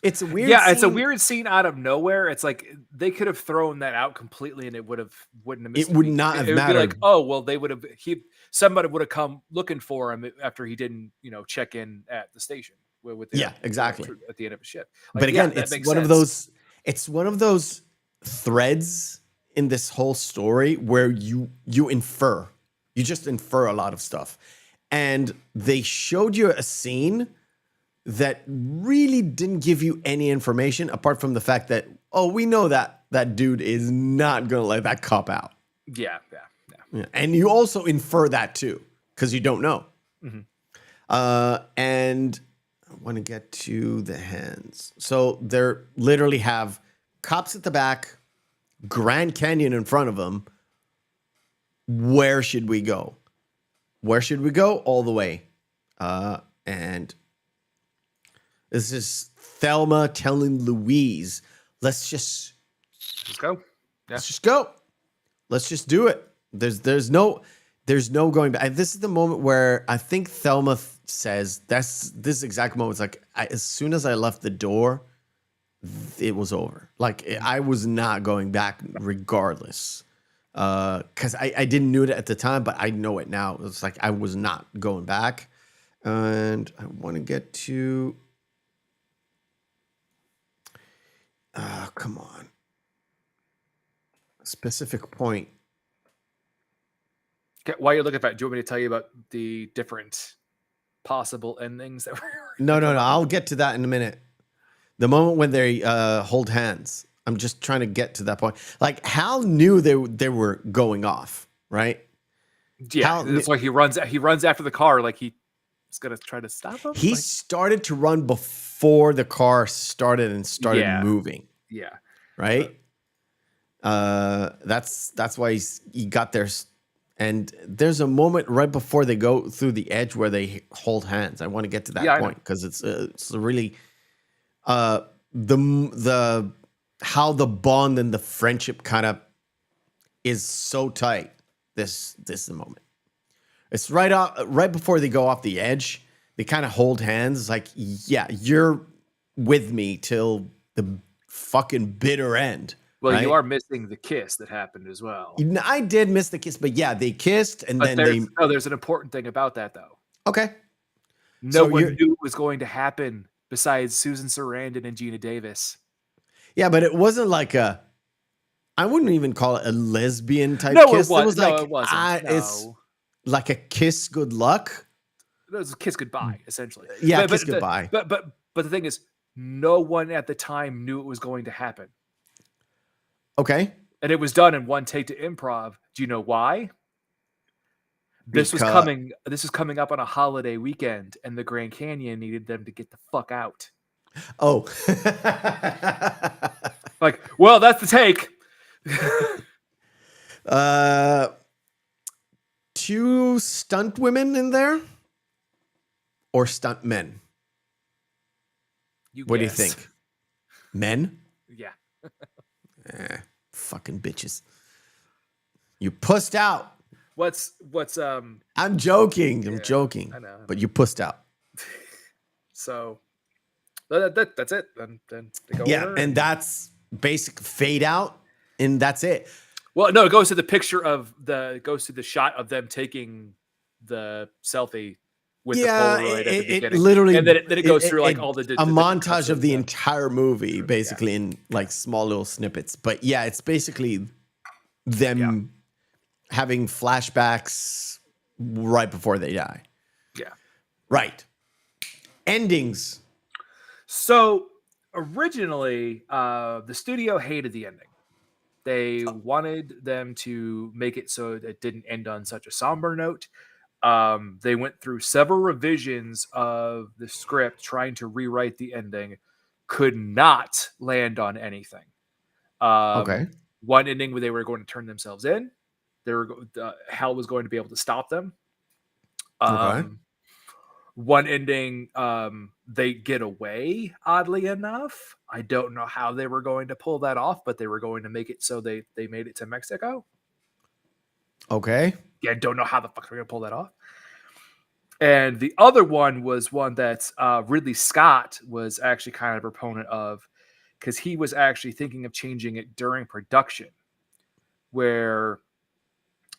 It's a weird scene. It's a weird scene out of nowhere. It's like they could have thrown that out completely and it wouldn't have missed. It would not have mattered. Be like, oh, well, they would have, somebody would have come looking for him after he didn't, check in at the station with exactly at the end of his shift. Like, but again, it's one of those threads in this whole story where you just infer a lot of stuff. And they showed you a scene that really didn't give you any information apart from the fact that, we know that dude is not going to let that cop out. Yeah. And you also infer that too, because you don't know. Mm-hmm. And I want to get to the hands. So they're literally have cops at the back, Grand Canyon in front of them. Where should we go? All the way. And this is Thelma telling Louise, let's go. Yeah. Let's just go. Let's just do it. There's no going back. And this is the moment where I think Thelma says this exact moment. It's like, as soon as I left the door, it was over. Like, I was not going back regardless. Because I didn't know it at the time, but I know it now. It's like I was not going back. And I want to get to... come on. A specific point. Okay, while you're looking at that, do you want me to tell you about the different possible endings that were... No. I'll get to that in a minute. The moment when they hold hands. I'm just trying to get to that point. Like, Hal knew they were going off, right? Yeah, that's why he runs after the car like he's going to try to stop him. He started to run before the car started moving. Yeah. Right? That's why he got there. And there's a moment right before they go through the edge where they hold hands. I want to get to that point because it's really the how the bond and the friendship kind of is so tight. This is the moment. It's right before they go off the edge. They kind of hold hands. It's like, yeah, you're with me till the fucking bitter end. Well, right? You are missing the kiss that happened as well. I did miss the kiss, but yeah, they kissed and then there's an important thing about that though. Okay. No one knew it was going to happen besides Susan Sarandon and Gina Davis. Yeah, but it wasn't like I wouldn't even call it a lesbian type kiss. It wasn't. It's like a kiss good luck. It was a kiss goodbye, essentially. Yeah, kiss goodbye. But the thing is, no one at the time knew it was going to happen. Okay. And it was done in one take to improv. Do you know why? This was coming up on a holiday weekend, and the Grand Canyon needed them to get the fuck out. Oh. Like, well, that's the take. 2 stunt women in there? Or stunt men? What do you think? Men? Yeah. Fucking bitches. You pussed out. What's I'm joking. I'm joking. I know. But you pussed out. So that's it. Then they go over and that's basic fade out, and that's it. Well, no, it goes to the picture of the shot of them taking the selfie with the Yeah, Polaroid at the it beginning, literally, and then it goes through like all the a different montage cuts of the the- entire movie, basically in like small little snippets. But yeah, it's basically them having flashbacks right before they die. yeah. Right. Endings. So originally, the studio hated the ending. They wanted them to make it so it didn't end on such a somber note. They went through several revisions of the script trying to rewrite the ending, could not land on anything. Okay. One ending where they were going to turn themselves in, hell was going to be able to stop them. Okay. One ending, they get away, oddly enough. I don't know how they were going to pull that off, but they were going to make it so they made it to Mexico. Okay. Yeah, don't know how the fuck they're going to pull that off. And the other one was one that Ridley Scott was actually kind of a proponent of, because he was actually thinking of changing it during production, where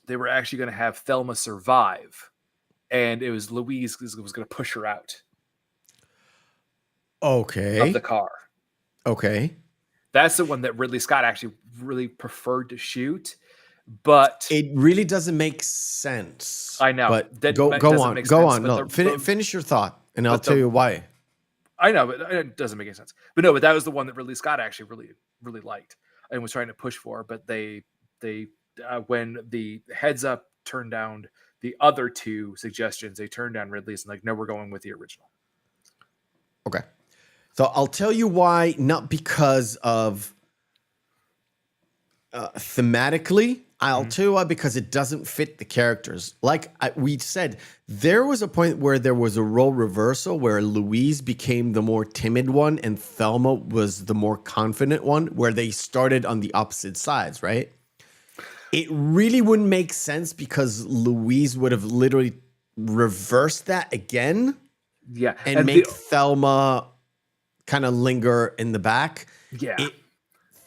they were actually going to have Thelma survive. And it was Louise was going to push her out Okay. of the car. Okay. That's the one that Ridley Scott actually really preferred to shoot. But it really doesn't make sense. I know. But That go doesn't on. make Go sense, on. but No, finish your thought, and I'll tell you why. I know, but it doesn't make any sense. But no, but that was the one that Ridley Scott actually really, really liked and was trying to push for. But they when the heads up turned down the other two suggestions, they turned down Ridley's and like, no, we're going with the original. Okay. So I'll tell you why, not because of thematically. I'll tell you why, because it doesn't fit the characters. Like we said, there was a point where there was a role reversal where Louise became the more timid one and Thelma was the more confident one, where they started on the opposite sides, right? It really wouldn't make sense because Louise would have literally reversed that again. Yeah. And make Thelma kind of linger in the back. Yeah.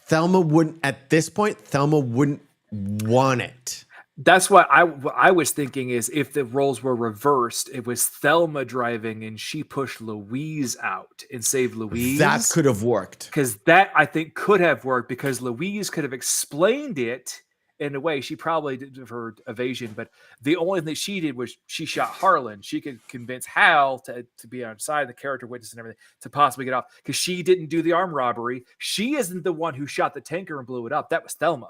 Thelma wouldn't, at this point, Thelma wouldn't want it. That's what I was thinking is if the roles were reversed, it was Thelma driving and she pushed Louise out and saved Louise. That could have worked. Because that, I think, could have worked because Louise could have explained it in a way. She probably did her evasion, but the only thing she did was she shot Harlan. She could convince Hal to be on side, the character witness and everything, to possibly get off because she didn't do the armed robbery. She isn't the one who shot the tanker and blew it up. That was Thelma.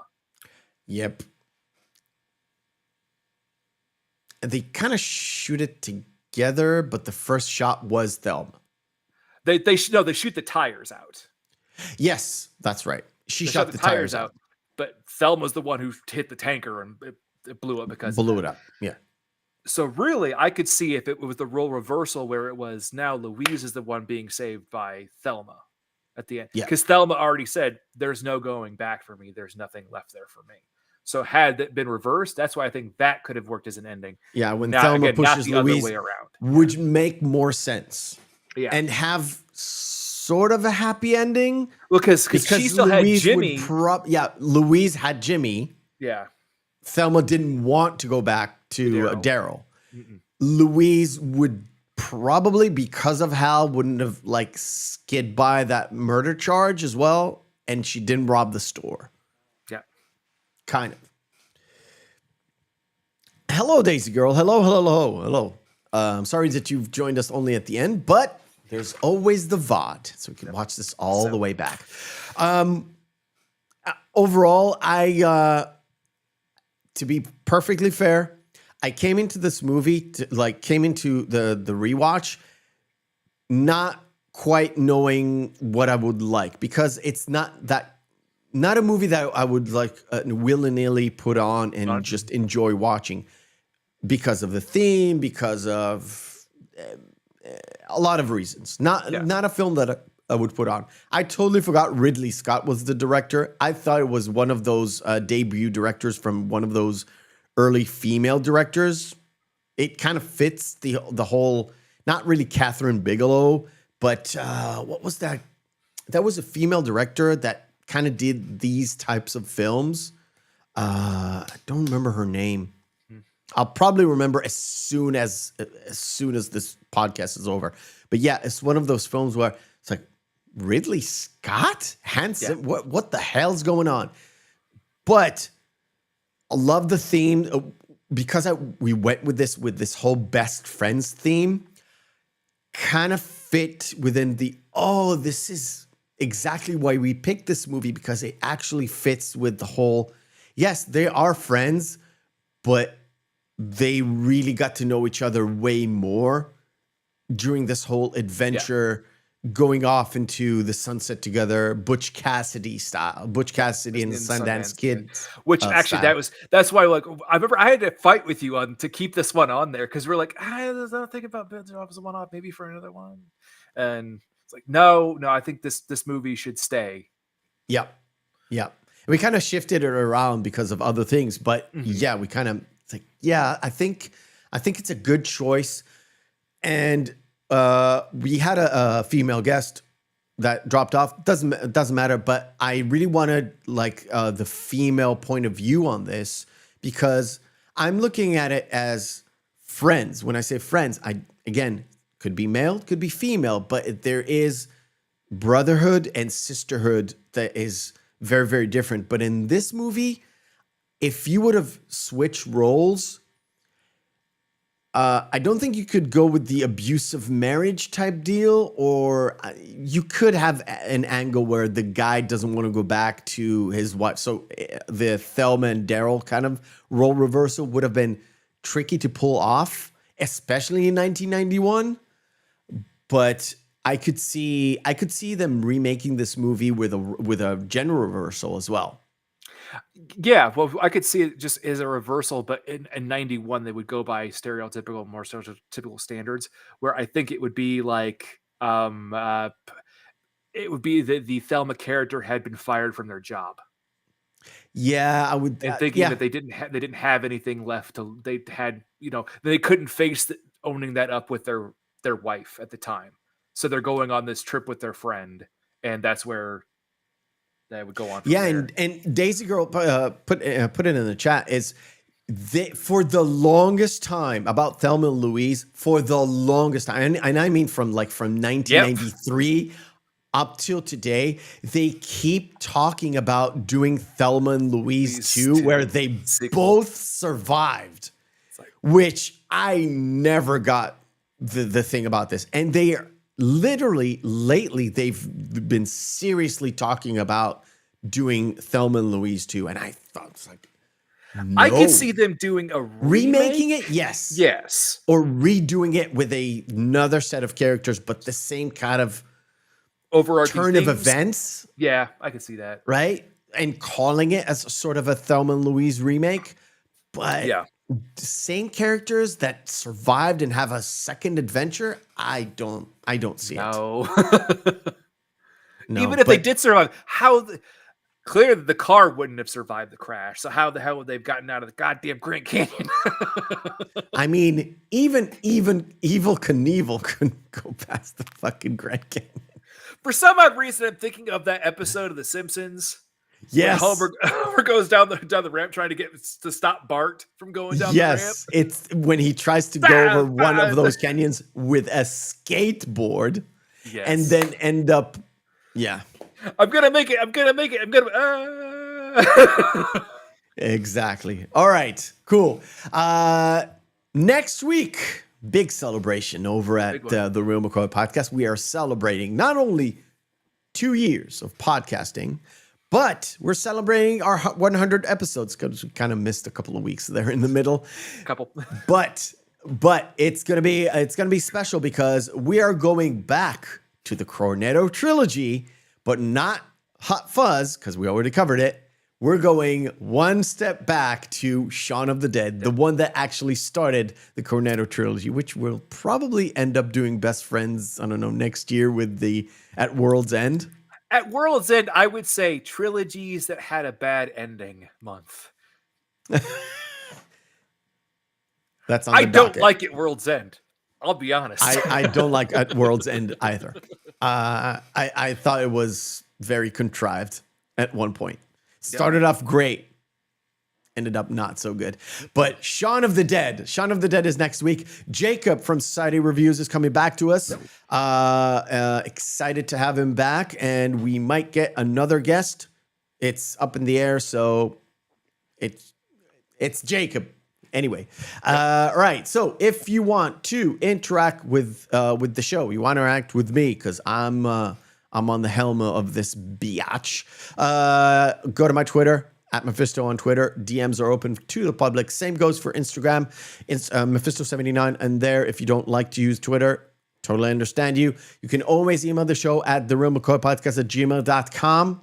Yep. They kind of shoot it together, but the first shot was Thelma. They shoot the tires out. Yes, that's right. She They shot the tires out. But Thelma's the one who hit the tanker and it blew up because blew it up. Yeah. So really, I could see if it was the role reversal where it was now Louise is the one being saved by Thelma at the end. Yeah. Because Thelma already said, there's no going back for me. There's nothing left there for me. So had that been reversed, that's why I think that could have worked as an ending. Yeah, when Thelma pushes Louise, other way around. Would make more sense. Yeah. And have sort of a happy ending. Well, because she still Louise had Jimmy. Louise had Jimmy. Yeah. Thelma didn't want to go back to Daryl. Louise would probably, because of Hal, wouldn't have like skid by that murder charge as well. And she didn't rob the store. Yeah. Kind of. Hello, Daisy Girl. Hello. I'm sorry that you've joined us only at the end, but there's always the VOD, so we can watch this all the way back. Overall, to be perfectly fair, I came into this movie, came into the rewatch, not quite knowing what I would like, because it's not a movie that I would like willy-nilly put on and just enjoy watching because of the theme, because of a lot of reasons. Not a film that I would put on. I totally forgot Ridley Scott was the director. I thought it was one of those debut directors from one of those early female directors. It kind of fits the whole, not really Catherine Bigelow, but what was that? That was a female director that kind of did these types of films. I don't remember her name. I'll probably remember as soon as this podcast is over. But yeah, it's one of those films where it's like Ridley Scott, handsome. What the hell's going on? But I love the theme because we went with this whole best friends theme. Kind of fit within this is exactly why we picked this movie, because it actually fits with the whole. Yes, they are friends, but they really got to know each other way more during this whole adventure, going off into the sunset together, Butch Cassidy style, Butch Cassidy and the Sundance Kid. Which actually style. that's why, like, I remember I had to fight with you to keep this one on there, because we're like, I don't think about Ben's off as a one-off, maybe for another one. And it's like, no, I think this movie should stay. Yep. We kind of shifted it around because of other things, but yeah, we kind of it's like, yeah, I think it's a good choice. And we had a female guest that dropped off. Doesn't matter, but I really wanted the female point of view on this, because I'm looking at it as friends. When I say friends, again, could be male, could be female, but there is brotherhood and sisterhood that is very, very different. But in this movie, if you would have switched roles, I don't think you could go with the abusive marriage type deal, or you could have an angle where the guy doesn't want to go back to his wife. So the Thelma and Daryl kind of role reversal would have been tricky to pull off, especially in 1991. But I could see them remaking this movie with a gender reversal as well. Yeah, well, I could see it just as a reversal, but in 91 they would go by more stereotypical standards, where I think it would be like it would be that the Thelma character had been fired from their job. Yeah, I would. And thinking that they didn't have anything left they had, they couldn't face owning that up with their wife at the time. So they're going on this trip with their friend, and that's where they would go on. Yeah, and Daisy Girl put it in the chat is for the longest time about Thelma and Louise, for the longest time, and I mean from 1993 up till today, they keep talking about doing Thelma and Louise 2, where they both survived, which I never got the thing about this. And they are literally lately, they've been seriously talking about doing Thelma and Louise 2. And I thought, it's like, no. I could see them doing a remaking it. Yes. Or redoing it with another set of characters, but the same kind of overarching turn of events. Yeah, I could see that. Right. And calling it as sort of a Thelma and Louise remake. But the same characters that survived and have a second adventure, I don't see it. No. No, even if they did survive, clearly the car wouldn't have survived the crash. So how the hell would they have gotten out of the goddamn Grand Canyon? I mean, even Evel Knievel couldn't go past the fucking Grand Canyon. For some odd reason, I'm thinking of that episode of The Simpsons. Yes, Homer goes down the ramp trying to stop Bart from going down the ramp. Yes, it's when he tries to go over one of those canyons with a skateboard, and then end up. Yeah, I'm gonna make it. Exactly. All right. Cool. Next week, big celebration over at the Reel McCoy podcast. We are celebrating not only 2 years of podcasting, but we're celebrating our 100 episodes, because we kind of missed a couple of weeks there in the middle. But it's gonna be special, because we are going back to the Cornetto trilogy, but not Hot Fuzz, because we already covered it. We're going one step back to Shaun of the Dead, the one that actually started the Cornetto trilogy, which will probably end up doing Best Friends, I don't know, next year with at World's End. At World's End, I would say trilogies that had a bad ending month. That's on the I don't docket. like it. World's End. I'll be honest. I don't like At World's End either. I thought it was very contrived at one point. Started off great, ended up not so good. But Shaun of the Dead is next week. Jacob from Society Reviews is coming back to us. Excited to have him back, and we might get another guest. It's up in the air, so it's Jacob. Anyway, right. So if you want to interact with the show, you want to interact with me because I'm on the helm of this biatch. Go to my Twitter at Meffistoe on Twitter. DMs are open to the public. Same goes for Instagram. It's Meffistoe79, and there, if you don't like to use Twitter, totally understand you. You can always email the show at thereelmccoypodcast@gmail.com.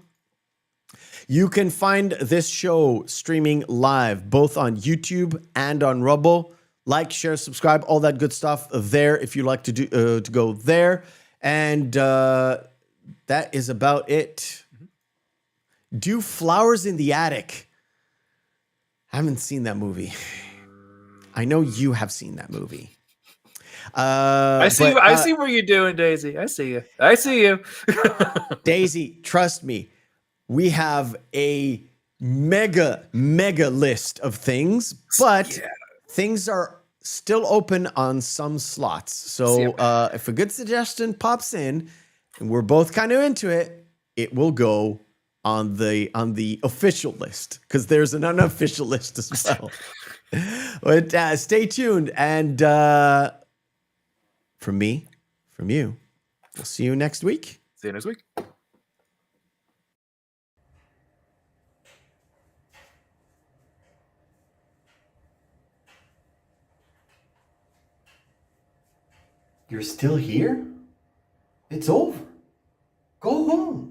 You can find this show streaming live both on YouTube and on Rumble. Like, share, subscribe, all that good stuff there if you like to go there. And that is about it. Do Flowers in the Attic. I haven't seen that movie. I know you have seen that movie. I see what you're doing, Daisy. I see you. Daisy, trust me. We have a mega list of things, but things are still open on some slots. So if a good suggestion pops in and we're both kind of into it, it will go on the official list because there's an unofficial list as well. But stay tuned. And from me, from you, we'll see you next week. See you next week. You're still here? It's over. Go home.